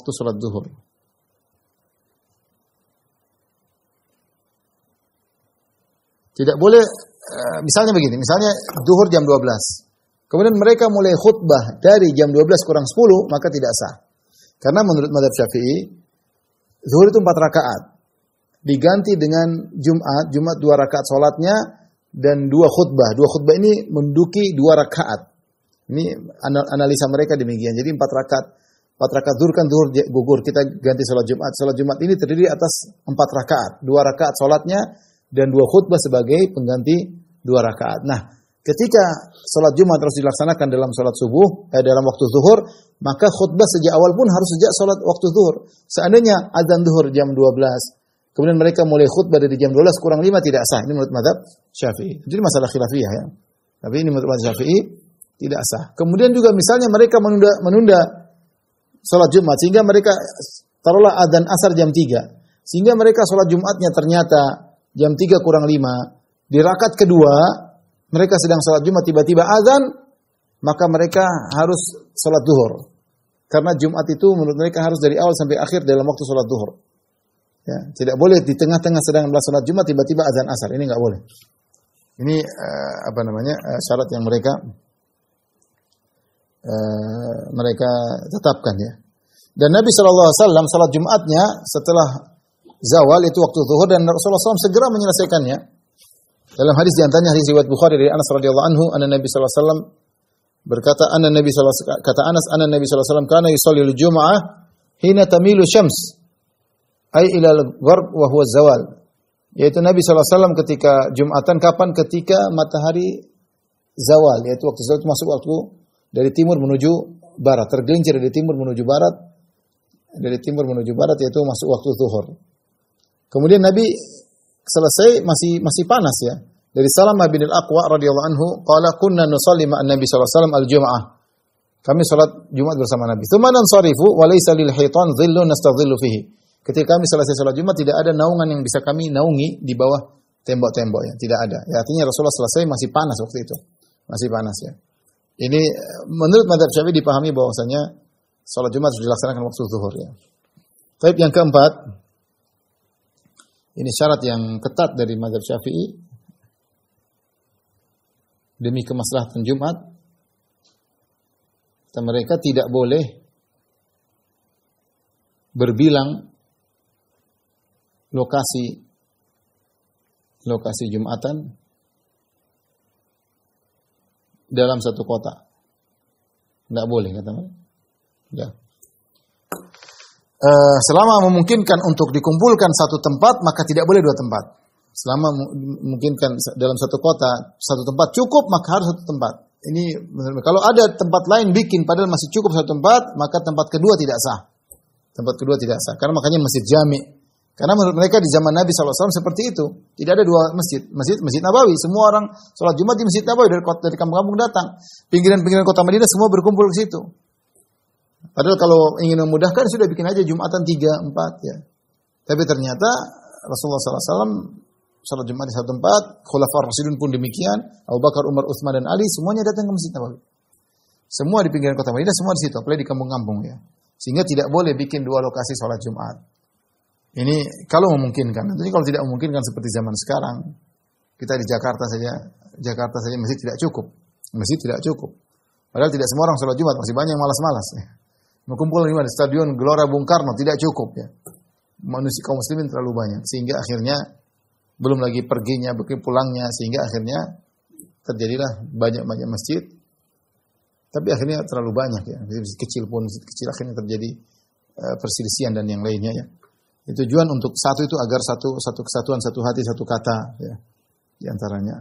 salat zuhur. Tidak boleh misalnya begini, misalnya zuhur jam 12. Kemudian mereka mulai khutbah dari jam 12 kurang 10, maka tidak sah. Karena menurut mazhab Syafi'i, zuhur itu 4 rakaat. Diganti dengan Jumat 2 rakaat salatnya dan 2 khutbah. 2 khutbah ini menduduki 2 rakaat. Ini analisa mereka demikian. Jadi 4 rakaat zuhur kan zuhur gugur, kita ganti salat Jumat. Salat Jumat ini terdiri atas 4 rakaat. 2 rakaat salatnya dan 2 khutbah sebagai pengganti 2 rakaat. Nah, Ketika salat Jumat harus dilaksanakan dalam salat subuh, dalam waktu zuhur, maka khutbah sejak awal pun harus sejak salat waktu zuhur. Seandainya azan zuhur jam 12, kemudian mereka mulai khutbah dari jam 12 kurang 5 tidak sah. Ini menurut mazhab Syafi'i. Jadi masalah khilafiyah ya. Tapi ini menurut mazhab Syafi'i tidak sah. Kemudian juga misalnya mereka menunda salat Jumat sehingga mereka taruhlah adzan asar jam 3. Sehingga mereka salat Jumatnya ternyata jam 3 kurang 5. Di rakaat kedua mereka sedang salat Jumat tiba-tiba azan, maka mereka harus salat zuhur. Karena Jumat itu menurut mereka harus dari awal sampai akhir dalam waktu salat zuhur. Ya, tidak boleh di tengah-tengah sedang salat Jumat tiba-tiba azan asar. Ini enggak boleh. Ini syarat yang mereka tetapkan ya. Dan Nabi SAW salat Jumatnya setelah zawal itu waktu zuhur dan Rasulullah SAW segera menyelesaikannya. Dalam hadis di antaranya hadis riwayat Bukhari dari Anas radhiyallahu anhu, anna Nabi sallallahu alaihi wasallam berkata, kata Anas, anna Nabi sallallahu alaihi wasallam kana yusalli al-jum'ah hina tamilu syams, ay ila al-gharb wa huwa zawal. Yaitu Nabi sallallahu alaihi wasallam ketika Jumatan kapan? Ketika matahari zawal, yaitu waktu zawal itu masuk waktu dari timur menuju barat, tergelincir dari timur menuju barat, yaitu masuk waktu zuhur. Kemudian Nabi selesai masih panas ya. Dari Salamah bin Al-Aqwa radhiyallahu anhu, qala kunna nusalli ma'an Nabi sallallahu alaihi wasallam al-jum'ah. Kami salat Jumat bersama Nabi. Tsumma nansarifu wa laysa lil hitan dhillun nastadhillu fihi. Ketika kami selesai salat Jumat tidak ada naungan yang bisa kami naungi di bawah tembok-tembok ya, tidak ada. Ya, artinya Rasulullah selesai masih panas waktu itu. Masih panas ya. Ini menurut mazhab Syafi'i dipahami bahwasanya salat Jumat harus dilaksanakan waktu zuhur ya. Baik, yang keempat, ini syarat yang ketat dari mazhab Syafi'i demi kemaslahatan Jumat. Mereka tidak boleh berbilang lokasi Jumatan dalam satu kota. Tidak boleh kata mereka. Ya. Selama memungkinkan untuk dikumpulkan satu tempat, maka tidak boleh dua tempat. Selama memungkinkan dalam satu kota, satu tempat cukup, maka harus satu tempat. Ini kalau ada tempat lain bikin padahal masih cukup satu tempat, maka tempat kedua tidak sah. Tempat kedua tidak sah. Karena makanya masjid jami. Karena menurut mereka di zaman Nabi SAW seperti itu. Tidak ada dua masjid. Masjid Nabawi. Semua orang sholat Jumat di Masjid Nabawi dari kampung-kampung datang. Pinggiran-pinggiran kota Madinah semua berkumpul ke situ. Padahal kalau ingin memudahkan sudah bikin aja Jumatan 3, 4 ya. Tapi ternyata Rasulullah SAW salat Jumat di satu tempat, Khulafaur Rasyidun pun demikian, Abu Bakar, Umar, Utsman dan Ali semuanya datang ke Masjid Nabawi. Semua di pinggiran kota Madinah, semua di situ, apalagi di kampung-kampung ya. Sehingga tidak boleh bikin dua lokasi salat Jumat. Ini kalau memungkinkan. Jadi kalau tidak memungkinkan seperti zaman sekarang, kita di Jakarta saja masjid tidak cukup. Masjid tidak cukup. Padahal tidak semua orang salat Jumat, masih banyak yang malas-malas ya. Berkumpul di Stadion Gelora Bung Karno tidak cukup ya. Manusia kaum muslimin terlalu banyak sehingga akhirnya belum lagi perginya, pulangnya sehingga akhirnya terjadilah banyak-banyak masjid. Tapi akhirnya terlalu banyak ya. Masjid kecil akhirnya terjadi perselisihan dan yang lainnya ya. Tujuan untuk satu itu agar satu kesatuan, satu hati, satu kata ya di antaranya.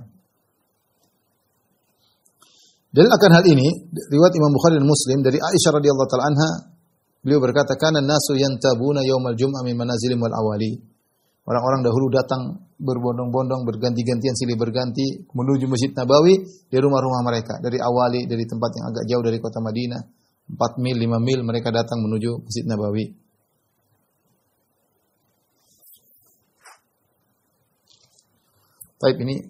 Dalil akan hal ini riwayat Imam Bukhari dan Muslim dari Aisyah radhiyallahu taala anha, beliau berkata, "Kana nasu yantabuna yaumal jum'ah min manazilim wal awali." Orang-orang dahulu datang berbondong-bondong, berganti-gantian silih berganti menuju Masjid Nabawi dari rumah-rumah mereka, dari awali, dari tempat yang agak jauh dari kota Madinah, 4 mil, 5 mil mereka datang menuju Masjid Nabawi. Baik, ini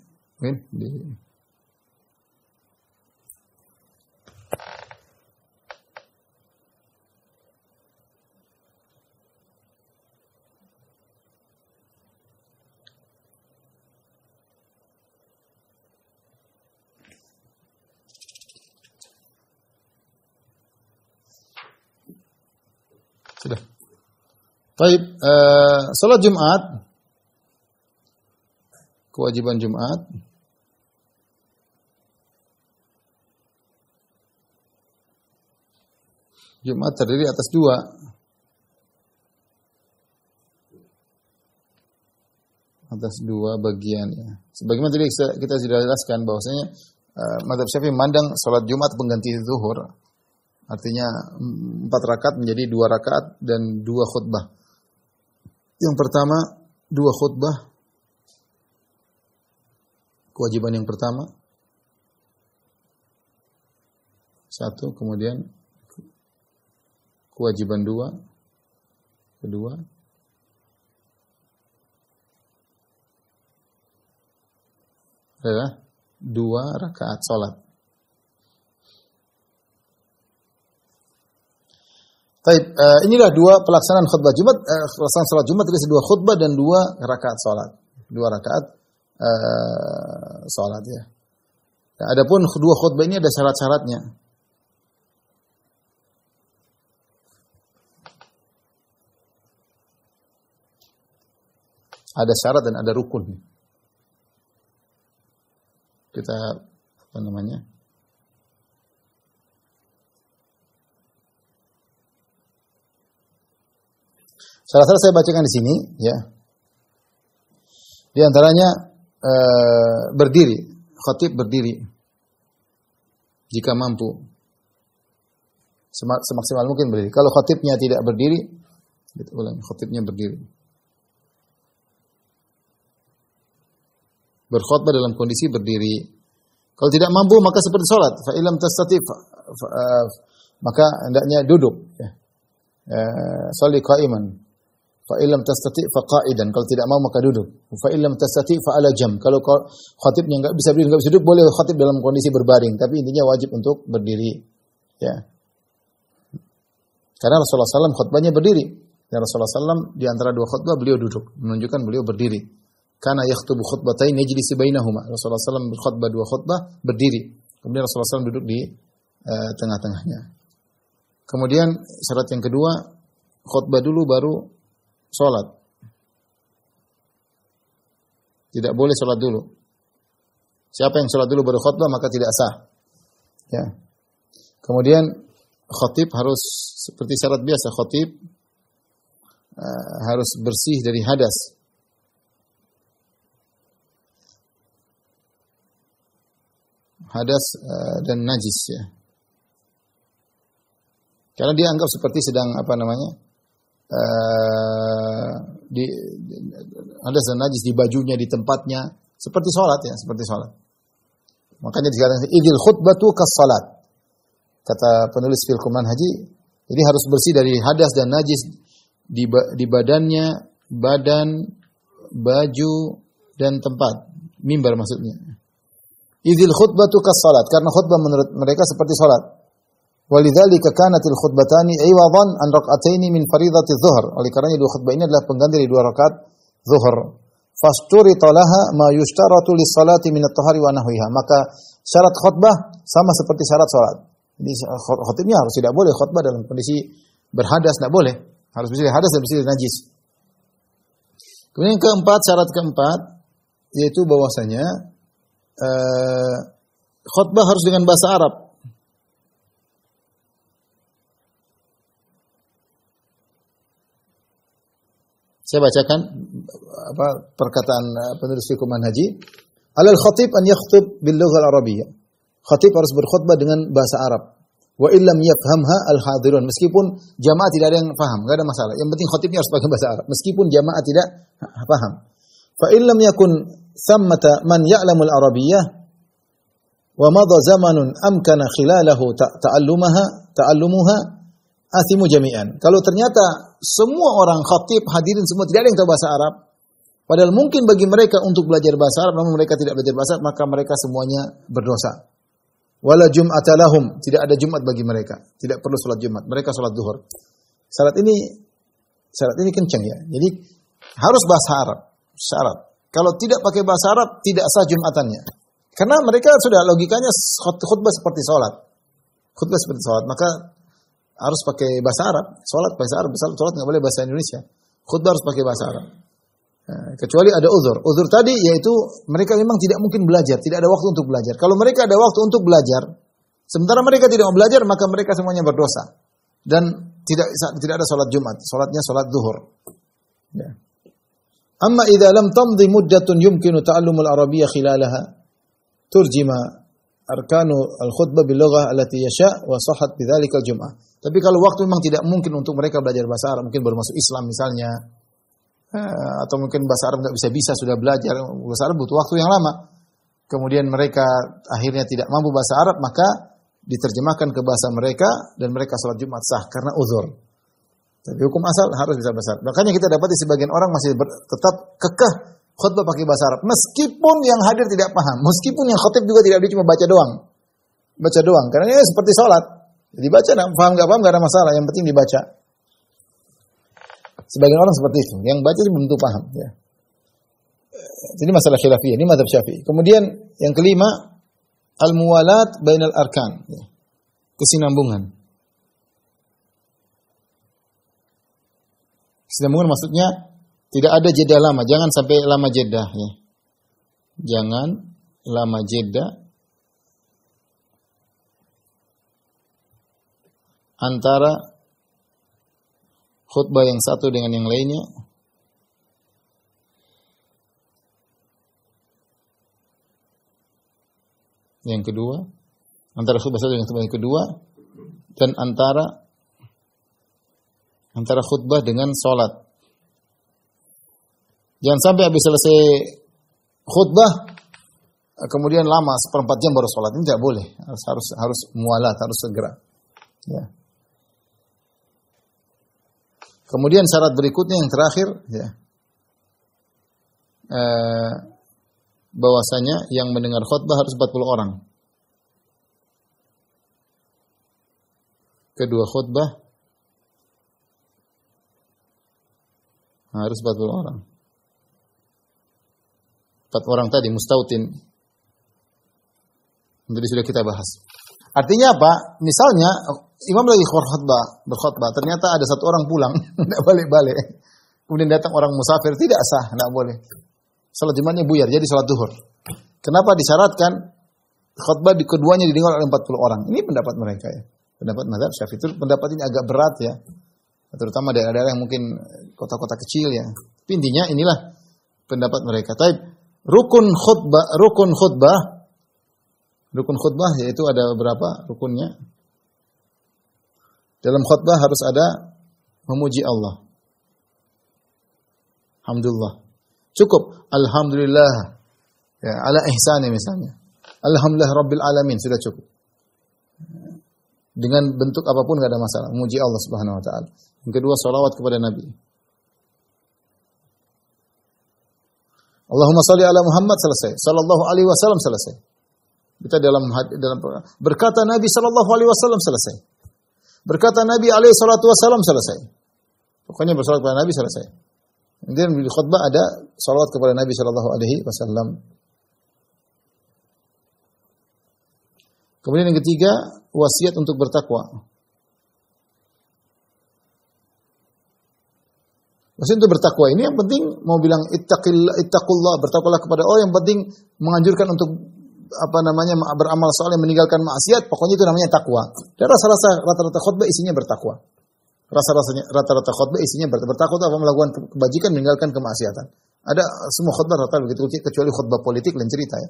sudah. Baik, salat Jumat, kewajiban Jumat. Jumat terdiri atas dua bagian ya. Sebagaimana tadi kita sudah jelaskan bahwasanya Mazhab Syafi'i memandang salat Jumat pengganti zuhur. Artinya 4 rakaat menjadi 2 rakaat dan 2 khutbah. Yang pertama 2 khutbah. Kewajiban yang pertama 1, kemudian kewajiban 2, kedua adalah 2 rakaat salat. Baik, inilah 2 pelaksanaan khutbah Jumat, pelaksanaan salat Jumat itu 2 khutbah dan 2 rakaat salat. 2 rakaat salat ya. Nah, adapun 2 khutbah ini ada syarat-syaratnya. Ada syarat dan ada rukun. Kita apa namanya? Syarat-syarat saya bacakan di sini, ya. Di antaranya berdiri, khatib berdiri jika mampu, semaksimal mungkin berdiri. Kalau khatibnya tidak berdiri, kita ulang, khatibnya berdiri. Berkhutbah dalam kondisi berdiri. Kalau tidak mampu maka seperti salat, fa illam tastati maka hendaknya duduk, ya. Shalli qa'iman. Fa illam tastati fa qa'idan. Kalau tidak mau maka duduk. Fa illam tastati fa ala jam. Kalau khatibnya enggak bisa berdiri, enggak bisa duduk, boleh khatib dalam kondisi berbaring, tapi intinya wajib untuk berdiri, ya. Karena Rasulullah SAW khutbahnya berdiri. Dan Rasulullah SAW di antara 2 khutbah beliau duduk, menunjukkan beliau berdiri. Karena yakhtubu khutbatain yajlisu bainahuma. Rasulullah SAW berkhutbah 2 khutbah berdiri. Kemudian Rasulullah SAW duduk di tengah-tengahnya. Kemudian syarat yang kedua, khutbah dulu baru sholat. Tidak boleh sholat dulu. Siapa yang sholat dulu baru khutbah maka tidak sah. Ya. Kemudian khatib harus seperti syarat biasa, khatib harus bersih dari hadas. Hadas dan najis, ya. Karena dia anggap seperti sedang apa namanya, hadas dan najis di bajunya, di tempatnya, seperti sholat, ya, seperti sholat. Makanya dikatakan idil khutbatu kas salat. Kata penulis Filkuman Haji, jadi harus bersih dari hadas dan najis di badannya, badan, baju dan tempat, mimbar maksudnya. Idil khutbatu kas salat, karena khutbah menurut mereka seperti salat. Walidzalika kanatil khutbatani iwadan an rak'ataini min fardhati dhuhr. Oleh karenanya 2 khutbah ini adalah pengganti dari 2 rakaat zuhur. Fasturita laha ma yushtaratu lis-salati min at-tahari wa nahwiha. Maka syarat khutbah sama seperti syarat salat. Jadi khatibnya harus tidak boleh khutbah dalam kondisi berhadas, tidak boleh. Harus bersih dari hadas dan bersih dari najis. Kemudian syarat keempat yaitu bahwasanya khutbah harus dengan bahasa Arab. Saya bacakan perkataan penulis Fiqh Manhaji. Alal khatib an yakhtub bil lughah al arabiyyah. Khatib harus berkhutbah dengan bahasa Arab. Wa illam yafhamha al hadirun. Meskipun jamaah tidak ada yang paham, enggak ada masalah. Yang penting khatibnya harus pakai bahasa Arab meskipun jamaah tidak paham. Fa illam yakun thammata man ya'lamul arabiyyah wa madha zamanun amkana khilalahu ta'allumuha athimu jami'an. Kalau ternyata semua orang khatib hadirin semua tidak ada yang tahu bahasa Arab, padahal mungkin bagi mereka untuk belajar bahasa Arab namun mereka tidak belajar bahasa Arab, maka mereka semuanya berdosa. Wala jum'ata lahum, tidak ada Jumat bagi mereka, tidak perlu salat Jumat, mereka salat zuhur. Syarat ini kencang, ya. Jadi harus bahasa Arab, syarat. Kalau tidak pakai bahasa Arab tidak sah Jumatannya. Karena mereka sudah logikanya khutbah seperti salat. Khutbah seperti salat, maka harus pakai bahasa Arab. Salat bahasa Arab, salat enggak boleh bahasa Indonesia. Khutbah harus pakai bahasa Arab. Nah, kecuali ada uzur. Uzur tadi yaitu mereka memang tidak mungkin belajar, tidak ada waktu untuk belajar. Kalau mereka ada waktu untuk belajar, sementara mereka tidak mau belajar, maka mereka semuanya berdosa. Dan tidak ada salat Jumat, salatnya salat zuhur. Ya. Amma idza lam tamdi muddatun yumkinu ta'allumul arabiyyah khilalaha turjima arkanu al-khutbah bil lughah allati yasha wa sahhat bidzalika al-jum'ah. Tapi kalau waktu memang tidak mungkin untuk mereka belajar bahasa Arab, mungkin baru masuk Islam misalnya, atau mungkin bahasa Arab nggak bisa sudah belajar bahasa Arab butuh waktu yang lama. Kemudian mereka akhirnya tidak mampu bahasa Arab, maka diterjemahkan ke bahasa mereka dan mereka salat Jumat sah karena uzur. Tapi hukum asal harus bisa bahasa Arab. Makanya kita dapati sebagian orang masih tetap kekeh khutbah pakai bahasa Arab, meskipun yang hadir tidak paham, meskipun yang khotib juga tidak, dia cuma baca doang, karena ini seperti sholat, jadi baca, paham nggak ada masalah, yang penting dibaca. Sebagian orang seperti itu, yang baca itu belum tentu paham. Ya. Jadi masalah khilafiyah, ini mazhab Syafi'i. Kemudian yang kelima, al-muwalat bainal arkan, ya. Kesinambungan. Kesinambungan maksudnya tidak ada jeda lama, jangan sampai lama jeda. Ya. Jangan lama jeda antara khutbah yang satu dengan yang lainnya. Yang kedua, antara khutbah satu dengan khutbah yang kedua, dan antara khutbah dengan sholat. Jangan sampai habis selesai khutbah kemudian lama 1/4 jam baru sholat, ini tidak boleh. Harus mualat, harus segera. Ya. Kemudian syarat berikutnya yang terakhir, ya, bahwasanya yang mendengar khutbah harus 40 orang. Kedua khutbah harus 40 orang. 4 orang tadi mustautin. Jadi sudah kita bahas. Artinya apa? Misalnya imam lagi berkhutbah, ternyata ada satu orang pulang, tidak balik-balik. Kemudian datang orang musafir, tidak sah, tidak boleh. Salat Jumatnya buyar, jadi salat zuhur. Kenapa disyaratkan khutbah di keduanya didengar oleh 40 orang? Ini pendapat mereka, ya. Pendapat mazhab Syafi'i itu pendapat ini agak berat, ya. Terutama daerah-daerah yang mungkin kota-kota kecil, ya. Tapi intinya inilah pendapat mereka. Tapi rukun khutbah yaitu ada beberapa rukunnya. Dalam khutbah harus ada memuji Allah. Alhamdulillah. Cukup alhamdulillah. Ya, ala ihsani misalnya. Alhamdulillah rabbil alamin sudah cukup. Dengan bentuk apapun enggak ada masalah, memuji Allah Subhanahu wa taala. Yang kedua, salawat kepada Nabi. Allahumma shalli ala Muhammad, selesai. Sallallahu alaihi wasallam, selesai. Kita dalam berkata Nabi sallallahu alaihi wasallam, selesai. Berkata Nabi alaihi salatu wasallam, selesai. Pokoknya bersalawat kepada Nabi, selesai. Kemudian di khutbah ada salawat kepada Nabi sallallahu alaihi wasallam. Kemudian yang ketiga, wasiat untuk bertakwa. Wasiat untuk bertakwa ini yang penting mau bilang ittaqullah, bertakwalah kepada Allah, yang penting menganjurkan untuk beramal saleh, meninggalkan maksiat, pokoknya itu namanya takwa. Dan rata-rata khutbah isinya bertakwa. Rata-rata khutbah isinya bertakwa itu apa? Melakukan kebajikan, meninggalkan kemaksiatan. Ada semua khutbah rata begitu, kecuali khutbah politik lain cerita, ya.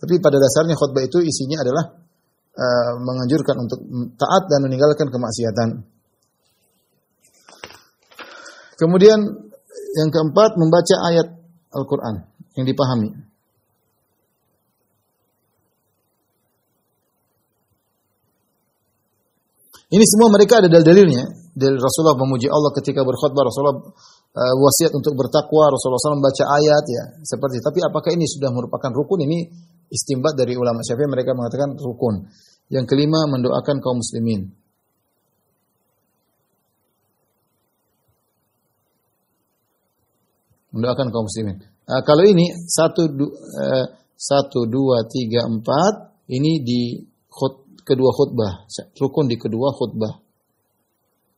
Tapi pada dasarnya khutbah itu isinya adalah menganjurkan untuk taat dan meninggalkan kemaksiatan. Kemudian yang keempat, membaca ayat Al-Quran yang dipahami. Ini semua mereka ada dalil-dalilnya. Dalil Rasulullah memuji Allah ketika berkhutbah, Rasulullah wasiat untuk bertakwa, Rasulullah SAW membaca ayat, ya seperti. Tapi apakah ini sudah merupakan rukun? Ini istimbat dari ulama Syafi'i, mereka mengatakan rukun. Yang kelima, mendoakan kaum muslimin. Mendoakan kaum muslimin. Kalau ini 1, 2, 3, 4 ini di kedua khutbah, rukun di kedua khutbah.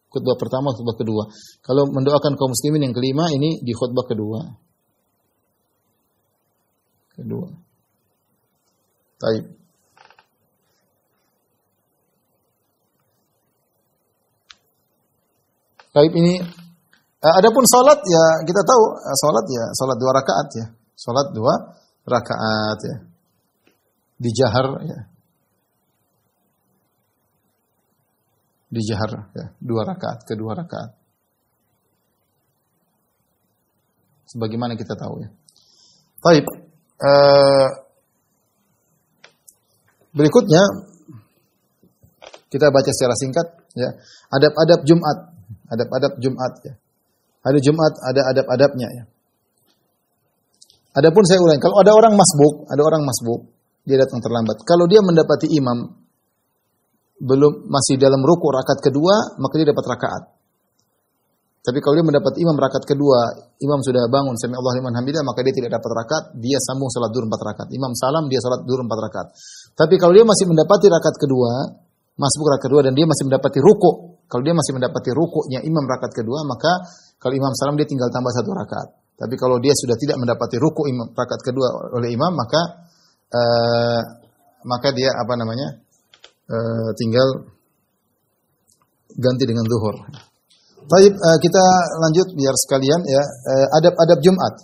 Khutbah pertama, khutbah kedua. Kalau mendoakan kaum muslimin yang kelima ini di khutbah kedua. Baik. Baik, ini adapun salat, ya kita tahu salat 2 rakaat, ya. Salat 2 rakaat, ya. Dijahar, ya. di jahar ya, 2 rakaat, kedua rakaat. Sebagaimana kita tahu ya. Baik. Berikutnya kita baca secara singkat ya. Adab-adab Jumat. Adab-adab Jumat ya. Hari Jumat ada adab-adabnya ya. Adapun saya ulangi, kalau ada orang masbuk, dia datang terlambat. Kalau dia mendapati imam masih dalam rukuk rakaat kedua, maka dia dapat rakaat. Tapi kalau dia mendapat imam rakaat kedua, imam sudah bangun sami Allahu liman hamidah, maka dia tidak dapat rakaat, dia sambung salat zuhur 4 rakaat. Imam salam, dia salat zuhur 4 rakaat. Tapi kalau dia masih mendapati rakaat kedua, masbuk rakaat kedua dan dia masih mendapati rukuk, kalau dia masih mendapati rukuknya imam rakaat kedua, maka kalau imam salam dia tinggal tambah 1 rakaat. Tapi kalau dia sudah tidak mendapati rukuk imam rakaat kedua oleh imam, maka dia tinggal ganti dengan zuhur. Baik, kita lanjut biar sekalian ya. Adab-adab Jumat.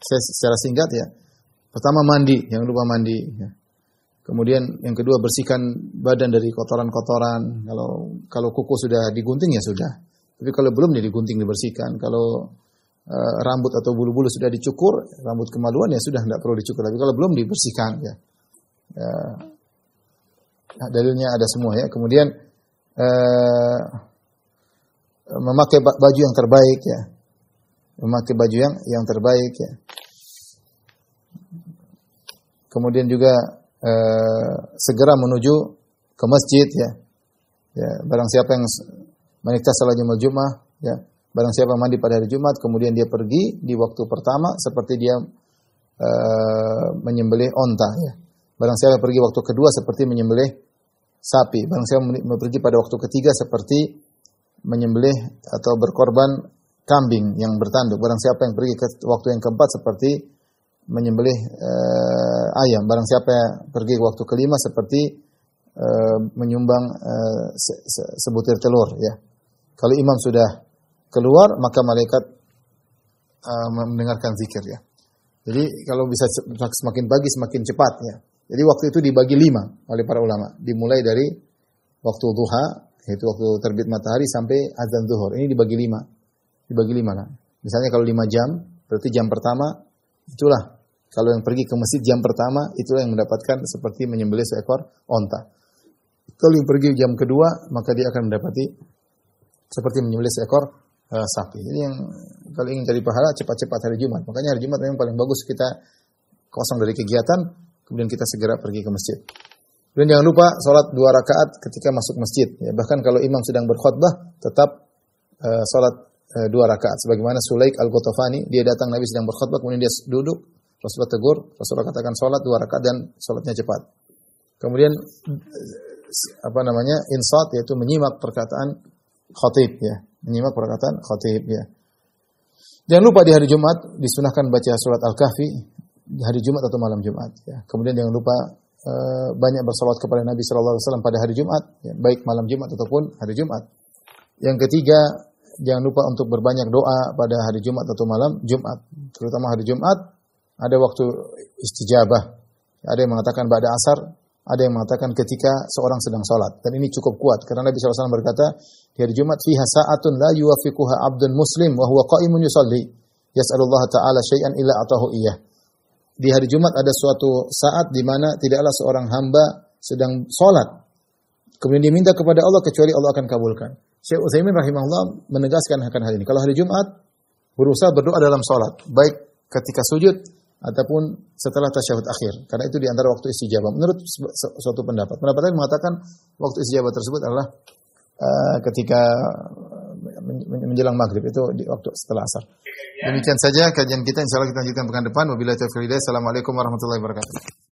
Saya secara singkat ya. Pertama mandi, jangan lupa mandi ya. Kemudian yang kedua bersihkan badan dari kotoran-kotoran. Kalau kuku sudah digunting ya sudah. Tapi kalau belum ya digunting, dibersihkan. Kalau rambut atau bulu-bulu sudah dicukur, rambut kemaluan ya sudah tidak perlu dicukur. Tapi kalau belum dibersihkan ya. Dalilnya ada semua ya. Kemudian memakai baju yang terbaik ya. Memakai baju yang terbaik ya. Kemudian juga segera menuju ke masjid ya. Ya, barang siapa yang menikah salat Jumat ya. Barang siapa mandi pada hari Jumat kemudian dia pergi di waktu pertama seperti dia menyembelih onta ya. Barang siapa pergi waktu kedua seperti menyembelih sapi. Barang siapa pergi pada waktu ketiga seperti menyembelih atau berkorban kambing yang bertanduk. Barang siapa yang pergi ke waktu yang keempat seperti menyembelih ayam. Barang siapa yang pergi ke waktu kelima seperti menyumbang sebutir telur ya. Kalau imam sudah keluar maka malaikat mendengarkan zikir ya. Jadi kalau bisa semakin pagi semakin cepat ya. Jadi waktu itu dibagi 5 oleh para ulama. Dimulai dari waktu duha, yaitu waktu terbit matahari sampai azan zuhur. Ini dibagi 5. Dibagi 5 kan. Misalnya kalau 5 jam, berarti jam pertama itulah. Kalau yang pergi ke masjid jam pertama, itulah yang mendapatkan seperti menyembelih seekor onta. Kalau yang pergi jam kedua, maka dia akan mendapati seperti menyembelih seekor sapi. Jadi yang kalau ingin cari pahala cepat-cepat hari Jumat. Makanya hari Jumat memang paling bagus kita kosong dari kegiatan, kemudian kita segera pergi ke masjid. Dan jangan lupa salat 2 rakaat ketika masuk masjid. Ya, bahkan kalau imam sedang berkhutbah, tetap salat 2 rakaat. Sebagaimana Sulaik Al-Ghatafani, dia datang Nabi sedang berkhutbah, kemudian dia duduk, Rasulullah tegur, Rasulullah katakan salat 2 rakaat dan salatnya cepat. Kemudian insat, yaitu menyimak perkataan khatib ya. Menyimak perkataan khatib ya. Jangan lupa di hari Jumat disunahkan baca surat Al-Kahfi di hari Jumat atau malam Jumat ya. Kemudian jangan lupa banyak bersalawat kepada Nabi sallallahu alaihi wasallam pada hari Jumat ya, baik malam Jumat ataupun hari Jumat. Yang ketiga, jangan lupa untuk berbanyak doa pada hari Jumat atau malam Jumat. Terutama hari Jumat ada waktu istijabah. Ada yang mengatakan ba'da asar, ada yang mengatakan ketika seorang sedang salat. Dan ini cukup kuat karena Nabi sallallahu alaihi wasallam berkata, di hari Jumat fiha sa'atun la yuwaffiquha 'abdun muslim wa huwa qa'imun yusalli yas'alullah ta'ala syai'an illa atahu iyyah. Di hari Jumat ada suatu saat di mana tidaklah seorang hamba sedang salat kemudian dia minta kepada Allah kecuali Allah akan kabulkan. Syekh Utsaimin rahimahullah menegaskan akan hal ini. Kalau hari Jumat berusaha berdoa dalam salat, baik ketika sujud ataupun setelah tasyahud akhir. Karena itu di antara waktu istijabah. Menurut suatu pendapat. Pendapat lain mengatakan waktu istijabah tersebut adalah ketika menjelang maghrib, itu di waktu setelah asar. Demikian saja kajian kita, insyaallah kita lanjutkan pekan depan. Wabillahi taufiq wal hidayah. Assalamualaikum warahmatullahi wabarakatuh.